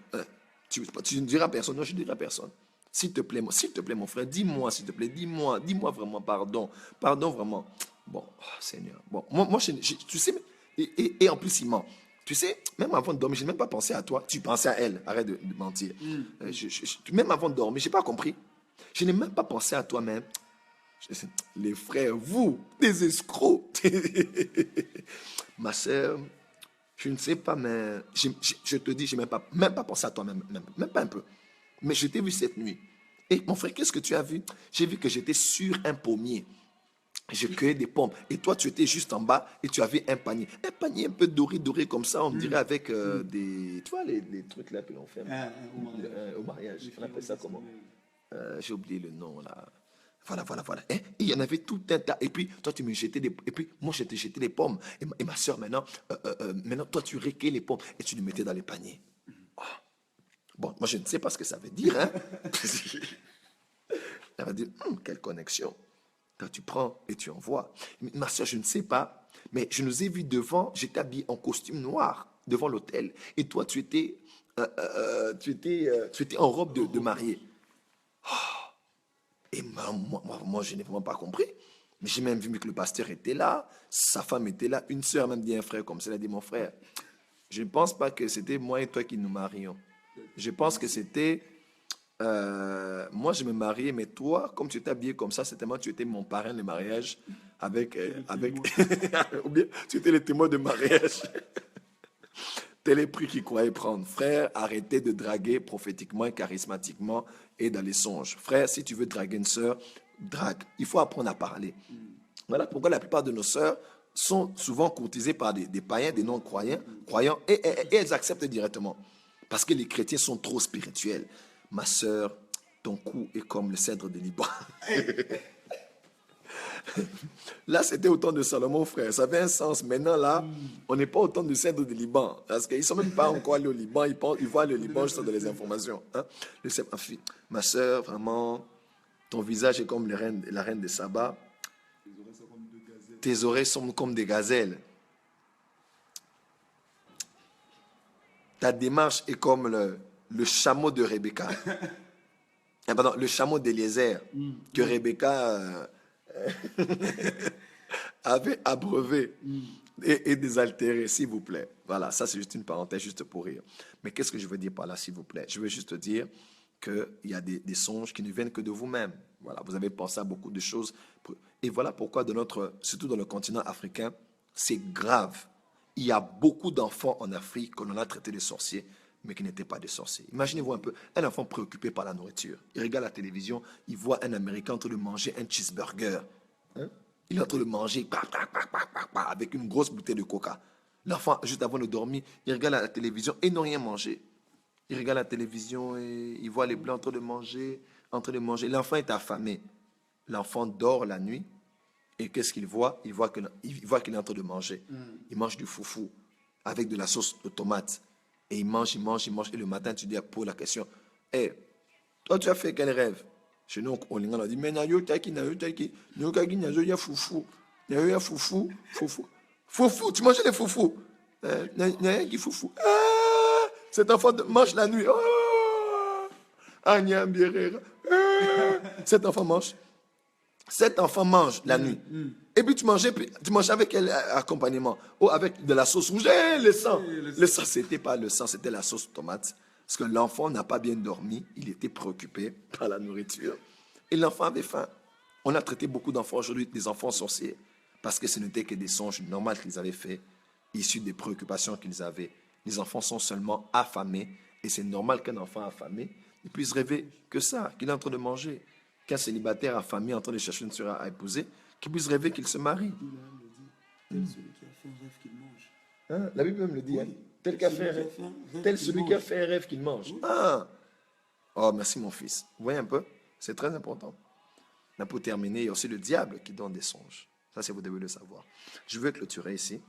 Tu ne diras à personne. Non, je ne dirai à personne. S'il te plaît, mon frère, dis-moi, s'il te plaît, dis-moi vraiment pardon. Pardon, vraiment. Bon, oh, Seigneur. Bon, moi tu sais, et en plus, il ment. Tu sais, même avant de dormir, je n'ai même pas pensé à toi. Tu pensais à elle. Arrête de mentir. Même avant de dormir, je n'ai pas compris. Je n'ai même pas pensé à toi-même. Les frères, vous, des escrocs. Ma soeur, je ne sais pas, mais je te dis, je n'ai même pas pensé à toi-même, même pas un peu. Mais je t'ai vu cette nuit. Et mon frère, qu'est-ce que tu as vu? J'ai vu que j'étais sur un pommier. Je cueillais des pommes. Et toi, tu étais juste en bas et tu avais un panier. Un panier un peu doré comme ça, on dirait avec des... Tu vois, les trucs là que l'on fait au mariage. On appelle ça comment? J'ai oublié le nom là. Voilà. Et il y en avait tout un tas. Et puis, toi, tu me jetais des... Et puis, moi, je te jetais des pommes. Et ma soeur, maintenant, toi, tu réquais les pommes et tu les mettais dans les paniers. Oh. Bon, moi, je ne sais pas ce que ça veut dire, hein. Ça veut dire, quelle connexion. Quand tu prends et tu envoies. Ma soeur, je ne sais pas, mais je nous ai vus devant, j'étais habillé en costume noir devant l'hôtel. Et toi, tu étais en robe de mariée. Et moi, je n'ai vraiment pas compris. Mais j'ai même vu que le pasteur était là, sa femme était là, une soeur même dit un frère comme ça, elle a dit mon frère. Je ne pense pas que c'était moi et toi qui nous marions. Je pense que c'était moi je me mariais, mais toi, comme tu étais habillé comme ça, certainement tu étais mon parrain de mariage avec ou bien tu étais le témoin de mariage. Tel est prix qu'il croyait prendre. Frère, arrêtez de draguer prophétiquement et charismatiquement et dans les songes. Frère, si tu veux draguer une sœur, drague. Il faut apprendre à parler. Voilà pourquoi la plupart de nos sœurs sont souvent courtisées par des païens, des non-croyants, et elles acceptent directement. Parce que les chrétiens sont trop spirituels. Ma sœur, ton cou est comme le cèdre de Liban. Là, c'était au temps de Salomon, frère. Ça avait un sens. Maintenant, là, on n'est pas au temps du cèdre de Liban. Parce qu'ils ne sont même pas encore allés au Liban. Ils voient le Liban juste dans les informations. Hein? Ma sœur, vraiment, ton visage est comme la reine de Saba. Tes oreilles sont comme des gazelles. Ta démarche est comme le chameau de Rebecca. Pardon, le chameau d'Eliezer que Rebecca avait abreuvé et désaltéré, s'il vous plaît. Voilà, ça c'est juste une parenthèse, juste pour rire. Mais qu'est-ce que je veux dire par là, s'il vous plaît? Je veux juste dire qu'il y a des songes qui ne viennent que de vous-même. Voilà, vous avez pensé à beaucoup de choses. Et voilà pourquoi, surtout dans le continent africain, c'est grave. Il y a beaucoup d'enfants en Afrique que l'on a traités de sorciers, mais qui n'étaient pas des sorciers. Imaginez-vous un peu, un enfant préoccupé par la nourriture. Il regarde la télévision, il voit un Américain en train de manger un cheeseburger. Hein? Il est en train de manger avec une grosse bouteille de coca. L'enfant, juste avant de dormir, il regarde la télévision et n'a rien mangé. Il regarde la télévision et il voit les blancs en train de manger. L'enfant est affamé. L'enfant dort la nuit. Et qu'est-ce qu'il voit? Il voit qu'il est en train de manger. Il mange du foufou avec de la sauce de tomate. Et il mange. Et le matin, tu dis pour la question, hey, toi, tu as fait quel rêve? Chez nous, on a dit, mais il y a foufou. Il y a foufou. Foufou, tu manges les foufous. Il y a rien qui foufou. Ah, cet enfant mange la nuit. Ah, cet enfant mange. Cet enfant mange la nuit. Et puis tu mangeais avec quel accompagnement? Oh, avec de la sauce rouge. Le sang. Le sang, c'était pas le sang, c'était la sauce tomate. Parce que l'enfant n'a pas bien dormi. Il était préoccupé par la nourriture. Et l'enfant avait faim. On a traité beaucoup d'enfants aujourd'hui, des enfants sorciers. Parce que ce n'était que des songes normaux qu'ils avaient faits, issus des préoccupations qu'ils avaient. Les enfants sont seulement affamés. Et c'est normal qu'un enfant affamé ne puisse rêver que ça, qu'il est en train de manger. Qu'un célibataire affamé en train de chercher une sœur à épouser, qu'il puisse rêver qu'il se marie. Tel celui qui a fait un rêve qu'il mange. Hein? La Bible même le dit. Oui. Hein? Tel celui qui a fait un rêve qu'il mange. Oui. Ah! Oh, merci mon fils. Vous voyez un peu? C'est très important. Mais pour terminer, il y a aussi le diable qui donne des songes. Ça, c'est vous devez le savoir. Je veux clôturer ici.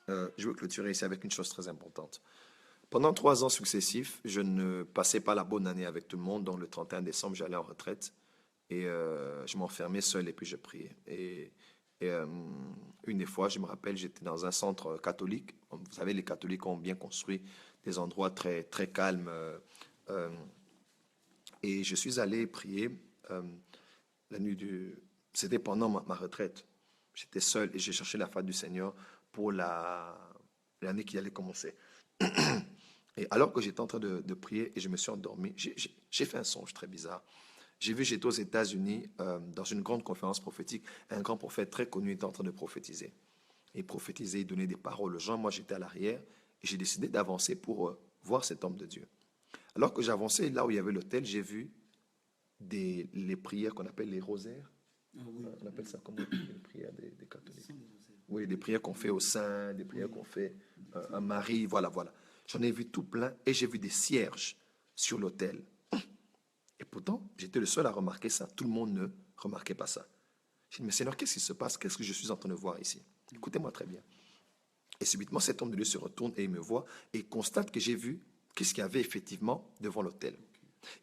Je veux clôturer ici avec une chose très importante. Pendant 3 ans successifs, je ne passais pas la bonne année avec tout le monde. Donc, le 31 décembre, j'allais en retraite et je m'enfermais seul et puis je priais. Et une des fois, je me rappelle, j'étais dans un centre catholique. Vous savez, les catholiques ont bien construit des endroits très, très calmes. Euh, et je suis allé prier la nuit du... C'était pendant ma retraite. J'étais seul et j'ai cherché la face du Seigneur pour l'année qui allait commencer. Et alors que j'étais en train de prier et je me suis endormi, j'ai fait un songe très bizarre. J'ai vu, j'étais aux États-Unis dans une grande conférence prophétique. Un grand prophète très connu était en train de prophétiser. Il prophétisait, il donnait des paroles aux gens. Moi, j'étais à l'arrière et j'ai décidé d'avancer pour voir cet homme de Dieu. Alors que j'avançais là où il y avait l'autel, j'ai vu les prières qu'on appelle les rosaires. Ah oui. On appelle ça comment les prières des catholiques. Oui, des prières qu'on fait au Saint, des prières qu'on fait à Marie, voilà, voilà. J'en ai vu tout plein et j'ai vu des cierges sur l'autel. Et pourtant, j'étais le seul à remarquer ça. Tout le monde ne remarquait pas ça. J'ai dit, mais Seigneur, qu'est-ce qui se passe? Qu'est-ce que je suis en train de voir ici? Écoutez-moi très bien. Et subitement, cet homme de Dieu se retourne et il me voit et constate que j'ai vu qu'est-ce qu'il y avait effectivement devant l'autel.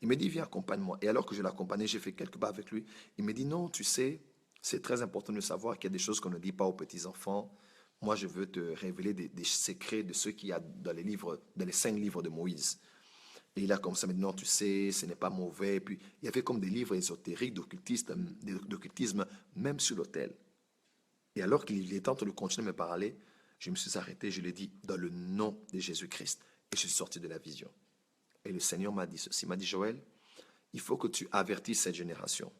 Il me dit, viens, accompagne-moi. Et alors que je l'accompagnais, j'ai fait quelques pas avec lui. Il me dit, non, tu sais, c'est très important de savoir qu'il y a des choses qu'on ne dit pas aux petits-enfants. Moi, je veux te révéler des secrets de ceux qu'il y a dans les 5 livres de Moïse. Et il a comme ça, mais non, tu sais, ce n'est pas mauvais. Et puis, il y avait comme des livres ésotériques, d'occultisme, même sur l'autel. Et alors qu'il est en train de continuer à me parler, je me suis arrêté, je lui ai dit, dans le nom de Jésus-Christ. Et je suis sorti de la vision. Et le Seigneur m'a dit ceci, il m'a dit, Joël, il faut que tu avertisses cette génération.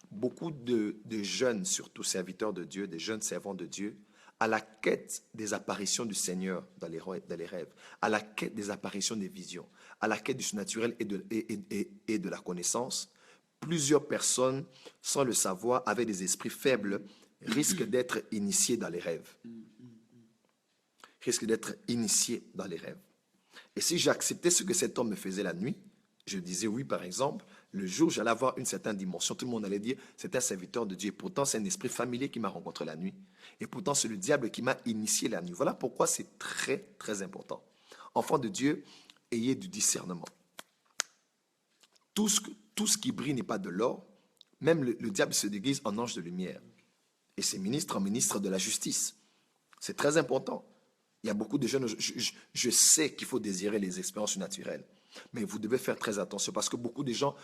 Beaucoup de jeunes, surtout serviteurs de Dieu, des jeunes servants de Dieu, à la quête des apparitions du Seigneur dans les rêves, à la quête des apparitions des visions, à la quête du surnaturel et de la connaissance, plusieurs personnes, sans le savoir, avec des esprits faibles, risquent d'être initiées dans les rêves. Risquent d'être initiées dans les rêves. Et si j'acceptais ce que cet homme me faisait la nuit, je disais oui, par exemple, le jour où j'allais avoir une certaine dimension, tout le monde allait dire, c'est un serviteur de Dieu. Et pourtant, c'est un esprit familier qui m'a rencontré la nuit. Et pourtant, c'est le diable qui m'a initié la nuit. Voilà pourquoi c'est très, très important. Enfants de Dieu, ayez du discernement. Tout ce qui brille n'est pas de l'or. Même le diable se déguise en ange de lumière. Et c'est ministre en ministre de la justice. C'est très important. Il y a beaucoup de jeunes, je sais qu'il faut désirer les expériences naturelles. Mais vous devez faire très attention parce que beaucoup de gens,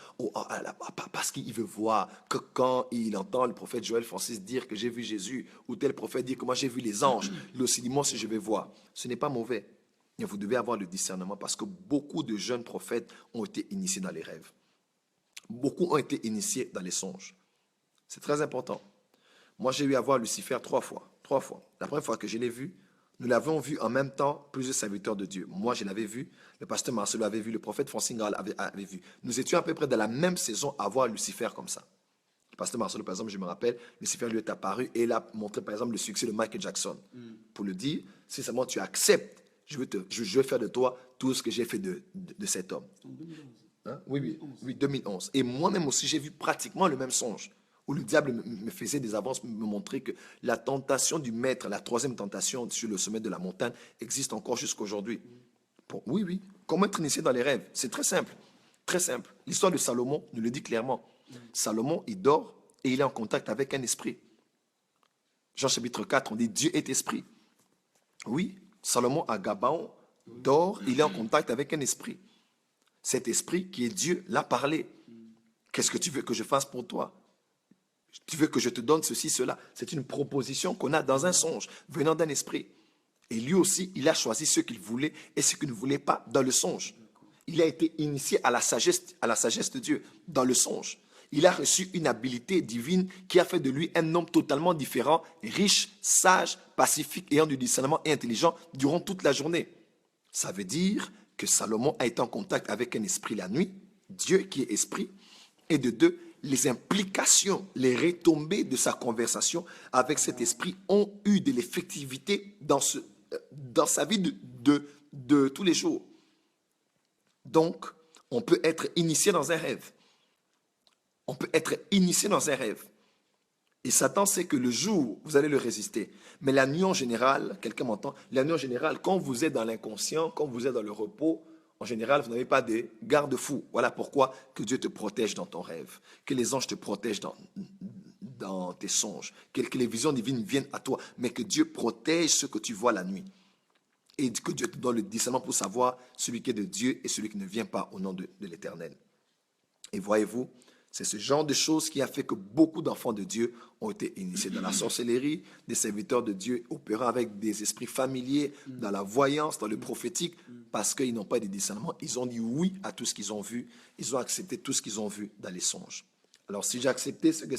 parce qu'il veut voir que quand il entend le prophète Joël Francis dire que j'ai vu Jésus, ou tel prophète dire que moi j'ai vu les anges, il aussi dit moi si je vais voir. Ce n'est pas mauvais. Mais vous devez avoir le discernement parce que beaucoup de jeunes prophètes ont été initiés dans les rêves. Beaucoup ont été initiés dans les songes. C'est très important. Moi j'ai eu à voir Lucifer 3 fois. 3 fois. La première fois que je l'ai vu, nous l'avons vu en même temps, plusieurs serviteurs de Dieu. Moi, je l'avais vu, le pasteur Marcelo avait vu, le prophète Francine avait vu. Nous étions à peu près dans la même saison à voir Lucifer comme ça. Le pasteur Marcelo, par exemple, je me rappelle, Lucifer lui est apparu et il a montré, par exemple, le succès de Michael Jackson. Pour le dire, si seulement tu acceptes, je vais faire de toi tout ce que j'ai fait de cet homme. En 2011. Hein? Oui, 2011. Et moi-même aussi, j'ai vu pratiquement le même songe où le diable me faisait des avances, me montrait que la tentation du maître, la 3e tentation sur le sommet de la montagne, existe encore jusqu'à aujourd'hui. Bon, oui. Comment être initié dans les rêves? C'est très simple. Très simple. L'histoire de Salomon nous le dit clairement. Salomon, il dort et il est en contact avec un esprit. Jean chapitre 4, on dit Dieu est esprit. Oui, Salomon à Gabaon dort, il est en contact avec un esprit. Cet esprit qui est Dieu l'a parlé. Qu'est-ce que tu veux que je fasse pour toi? Tu veux que je te donne ceci, cela. C'est une proposition qu'on a dans un songe, venant d'un esprit. Et lui aussi, il a choisi ce qu'il voulait et ce qu'il ne voulait pas dans le songe. Il a été initié à la sagesse de Dieu dans le songe. Il a reçu une habilité divine qui a fait de lui un homme totalement différent, riche, sage, pacifique, ayant du discernement et intelligent durant toute la journée. Ça veut dire que Salomon a été en contact avec un esprit la nuit, Dieu qui est esprit, et de deux, les implications, les retombées de sa conversation avec cet esprit ont eu de l'effectivité dans sa vie de tous les jours. Donc, on peut être initié dans un rêve. On peut être initié dans un rêve. Et Satan sait que le jour, vous allez le résister. Mais la nuit en général, quelqu'un m'entend, la nuit en général, quand vous êtes dans l'inconscient, quand vous êtes dans le repos, en général, vous n'avez pas de garde-fous. Voilà pourquoi que Dieu te protège dans ton rêve, que les anges te protègent dans tes songes, que les visions divines viennent à toi, mais que Dieu protège ce que tu vois la nuit. Et que Dieu te donne le discernement pour savoir celui qui est de Dieu et celui qui ne vient pas au nom de l'Éternel. Et voyez-vous, c'est ce genre de choses qui a fait que beaucoup d'enfants de Dieu ont été initiés dans la sorcellerie, des serviteurs de Dieu opérant avec des esprits familiers, dans la voyance, dans le prophétique, parce qu'ils n'ont pas de discernement. Ils ont dit oui à tout ce qu'ils ont vu. Ils ont accepté tout ce qu'ils ont vu dans les songes. Alors si j'ai accepté ce que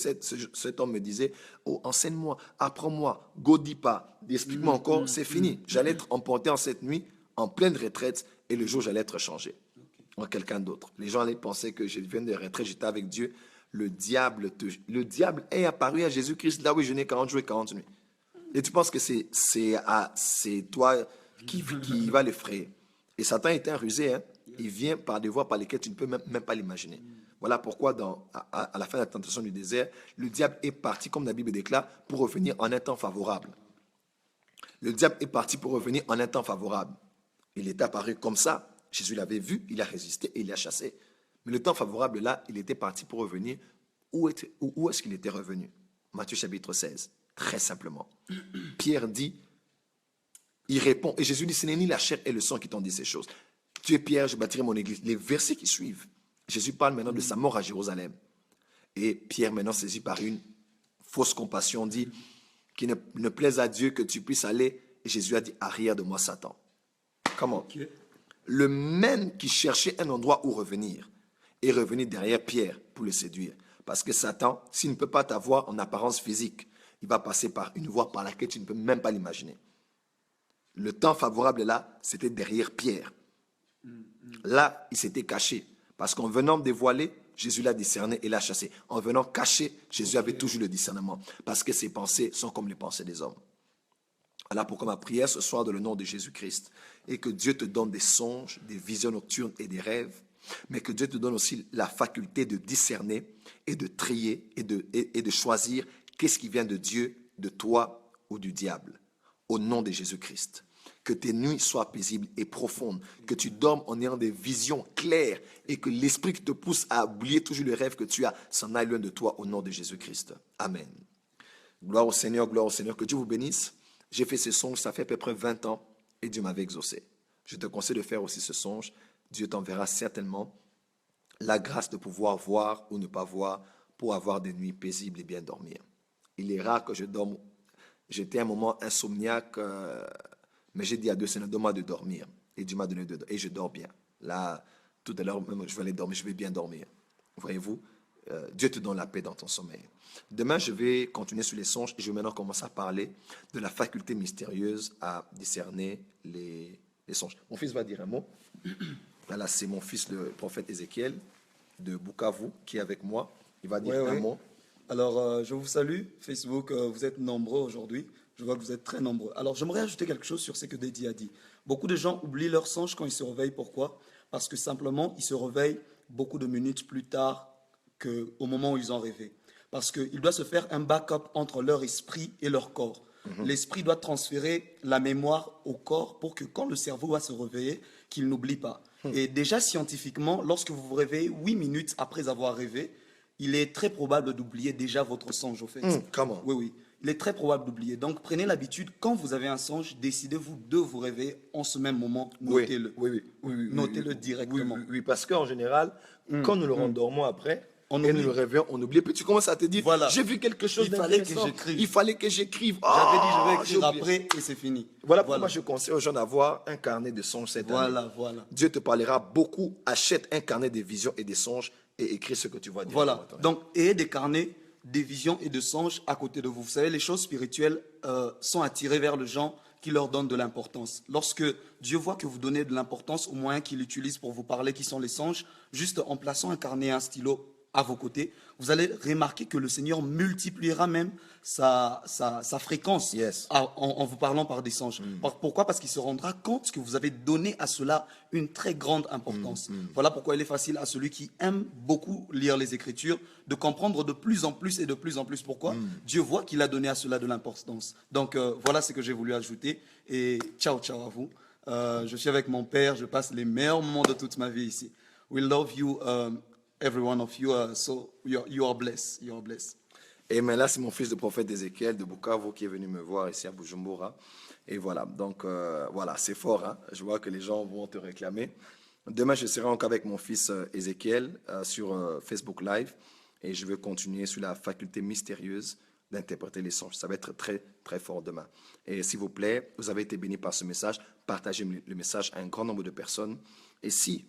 cet homme me disait, oh, enseigne-moi, apprends-moi, godis pas, explique-moi encore, c'est fini. J'allais être emporté en cette nuit, en pleine retraite, et le jour, j'allais être changé en quelqu'un d'autre. Les gens allaient penser que je viens de retraite, j'étais avec Dieu. Le diable est apparu à Jésus-Christ là où je n'ai 40 jours et 40 nuits. Et tu penses que c'est toi qui va l'effrayer. Et Satan est un rusé, hein? Il vient par des voies par lesquelles tu ne peux même pas l'imaginer. Voilà pourquoi à la fin de la tentation du désert, le diable est parti, comme la Bible déclare, pour revenir en un temps favorable. Le diable est parti pour revenir en un temps favorable. Il est apparu comme ça. Jésus l'avait vu, il a résisté et il a chassé. Mais le temps favorable, là, il était parti pour revenir. Où est-ce qu'il était revenu? Matthieu chapitre 16, très simplement. Pierre dit, il répond, et Jésus dit, ce n'est ni la chair et le sang qui t'ont dit ces choses. Tu es Pierre, je bâtirai mon église. Les versets qui suivent, Jésus parle maintenant de sa mort à Jérusalem. Et Pierre, maintenant saisi par une fausse compassion, dit qu'il ne plaise à Dieu que tu puisses aller. Et Jésus a dit, arrière de moi, Satan. Comment? Le même qui cherchait un endroit où revenir est revenu derrière Pierre pour le séduire. Parce que Satan, s'il ne peut pas t'avoir en apparence physique, il va passer par une voie par laquelle tu ne peux même pas l'imaginer. Le temps favorable là, c'était derrière Pierre. Là, il s'était caché. Parce qu'en venant dévoiler, Jésus l'a discerné et l'a chassé. En venant cacher, Jésus avait toujours le discernement. Parce que ses pensées sont comme les pensées des hommes. Voilà pourquoi ma prière ce soir dans le nom de Jésus-Christ est que Dieu te donne des songes, des visions nocturnes et des rêves, mais que Dieu te donne aussi la faculté de discerner et de trier et de choisir qu'est-ce qui vient de Dieu, de toi ou du diable. Au nom de Jésus-Christ. Que tes nuits soient paisibles et profondes, que tu dormes en ayant des visions claires et que l'esprit qui te pousse à oublier toujours le rêve que tu as s'en aille loin de toi au nom de Jésus-Christ. Amen. Gloire au Seigneur, que Dieu vous bénisse. J'ai fait ce songe, ça fait à peu près 20 ans et Dieu m'avait exaucé. Je te conseille de faire aussi ce songe. Dieu t'enverra certainement la grâce de pouvoir voir ou ne pas voir pour avoir des nuits paisibles et bien dormir. Il est rare que je dorme. J'étais un moment insomniaque, mais j'ai dit à Dieu, Seigneur, donne-moi de dormir. Et Dieu m'a donné de dormir. Et je dors bien. Là, tout à l'heure, je vais aller dormir, je vais bien dormir. Voyez-vous, Dieu te donne la paix dans ton sommeil. Demain, je vais continuer sur les songes et je vais maintenant commencer à parler de la faculté mystérieuse à discerner les songes. Mon fils va dire un mot. Là, c'est mon fils, le prophète Ézéchiel de Bukavu, qui est avec moi. Il va dire un mot. Alors, je vous salue. Facebook, vous êtes nombreux aujourd'hui. Je vois que vous êtes très nombreux. Alors, j'aimerais ajouter quelque chose sur ce que Dédi a dit. Beaucoup de gens oublient leurs songes quand ils se réveillent. Pourquoi? Parce que simplement, ils se réveillent beaucoup de minutes plus tard qu'au moment où ils ont rêvé. Parce qu'il doit se faire un backup entre leur esprit et leur corps. L'esprit doit transférer la mémoire au corps pour que quand le cerveau va se réveiller, qu'il n'oublie pas. Et déjà scientifiquement, lorsque vous vous réveillez 8 minutes après avoir rêvé, il est très probable d'oublier déjà votre songe au fait. Comment? Oui. Il est très probable d'oublier. Donc prenez l'habitude, quand vous avez un songe, décidez-vous de vous réveiller en ce même moment. Notez-le. Oui, Notez-le directement. Oui, parce qu'en général, quand nous le rendormons après, on et oublie. nous le réveillons, on oublie. Puis tu commences à te dire, Voilà. J'ai vu quelque chose Il fallait que d'intéressant. j'écrive. Il fallait que j'écrive. J'avais dit, je vais j'ai écrire oublié. après et c'est fini. Voilà pourquoi moi je conseille aux gens d'avoir un carnet de songes cette année. Voilà. Dieu te parlera beaucoup. Achète un carnet de visions et des songes et écris ce que tu vois. Voilà. Donc, ayez des carnets, des visions et de songes à côté de vous. Vous savez, les choses spirituelles sont attirées vers les gens qui leur donnent de l'importance. Lorsque Dieu voit que vous donnez de l'importance aux moyens qu'il utilise pour vous parler, qui sont les songes, juste en plaçant un carnet et un stylo à vos côtés, vous allez remarquer que le Seigneur multipliera même sa fréquence Yes. en vous parlant par des songes. Pourquoi? Parce qu'il se rendra compte que vous avez donné à cela une très grande importance. Voilà pourquoi il est facile à celui qui aime beaucoup lire les Écritures de comprendre de plus en plus et de plus en plus pourquoi Dieu voit qu'il a donné à cela de l'importance. Donc voilà ce que j'ai voulu ajouter et ciao ciao à vous. Je suis avec mon père, je passe les meilleurs moments de toute ma vie ici. We love you, every one of you, so you are blessed. You are blessed. Et mais là, c'est mon fils de prophète Ézéchiel de Bukavu qui est venu me voir ici à Bujumbura. Et voilà, donc voilà, c'est fort. Hein? Je vois que les gens vont te réclamer. Demain, je serai encore avec mon fils Ézéchiel sur Facebook Live et je vais continuer sur la faculté mystérieuse d'interpréter les songes. Ça va être très, très fort demain. Et s'il vous plaît, vous avez été bénis par ce message, partagez le message à un grand nombre de personnes. Et si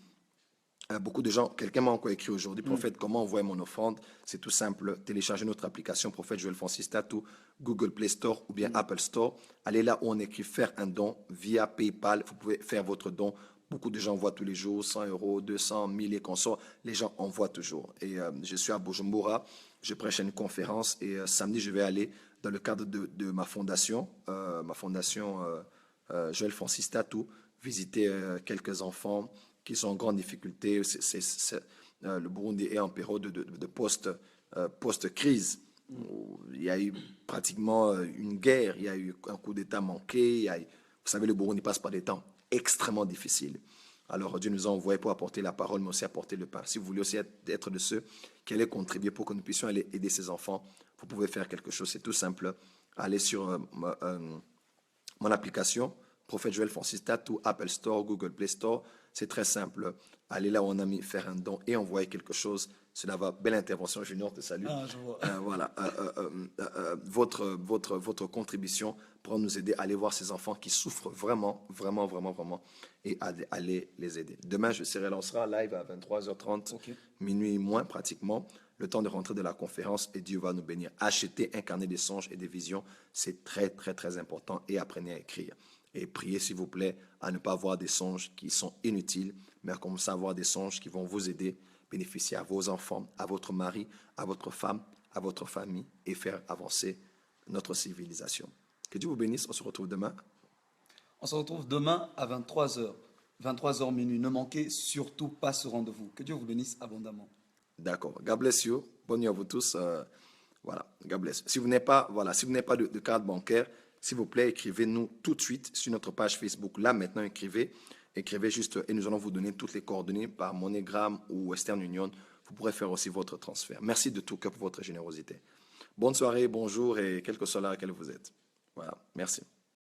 beaucoup de gens, quelqu'un m'a encore écrit aujourd'hui, prophète, comment envoyer mon offrande? C'est tout simple, téléchargez notre application prophète Joël Francis Tatou, Google Play Store ou bien Apple Store. Allez là où on écrit faire un don via PayPal, vous pouvez faire votre don. Beaucoup de gens envoient tous les jours, 100 euros, 200, 1000 et consorts. Les gens envoient toujours. Et je suis à Bujumbura, je prêche à une conférence et samedi, je vais aller dans le cadre de ma fondation Joël Francis Tatou, visiter quelques enfants qui sont en grande difficulté. Le Burundi est en période de post-crise. Il y a eu pratiquement une guerre, il y a eu un coup d'État manqué. Vous savez, le Burundi passe par des temps extrêmement difficiles. Alors Dieu nous a envoyés pour apporter la parole, mais aussi apporter le pain. Si vous voulez aussi être de ceux qui allaient contribuer pour que nous puissions aller aider ces enfants, vous pouvez faire quelque chose. C'est tout simple. Allez sur mon application, Prophète Joël Francis Tatou, Apple Store, Google Play Store. C'est très simple. Allez là où on a mis faire un don et envoyer quelque chose. Cela va. Belle intervention, Junior, te salue. Ah, je vois. Voilà. Votre contribution pour nous aider à aller voir ces enfants qui souffrent vraiment, vraiment, vraiment, vraiment et aller les aider. Demain, je serai là, on sera live à 23h30, Ok. minuit moins pratiquement, le temps de rentrer de la conférence et Dieu va nous bénir. Acheter, incarner des songes et des visions, c'est très, très, très important et apprenez à écrire. Et priez, s'il vous plaît, à ne pas avoir des songes qui sont inutiles, mais à commencer à avoir des songes qui vont vous aider, bénéficier à vos enfants, à votre mari, à votre femme, à votre famille et faire avancer notre civilisation. Que Dieu vous bénisse. On se retrouve demain. On se retrouve demain à 23h. 23h minuit. Ne manquez surtout pas ce rendez-vous. Que Dieu vous bénisse abondamment. D'accord. God bless you. Bonne nuit à vous tous. Voilà. God bless. Si vous n'avez pas, de carte bancaire, s'il vous plaît, écrivez-nous tout de suite sur notre page Facebook. Là, maintenant, écrivez juste et nous allons vous donner toutes les coordonnées par MoneyGram ou Western Union. Vous pourrez faire aussi votre transfert. Merci de tout cœur pour votre générosité. Bonne soirée, bonjour et quel que soit l'heure à laquelle vous êtes. Voilà. Merci.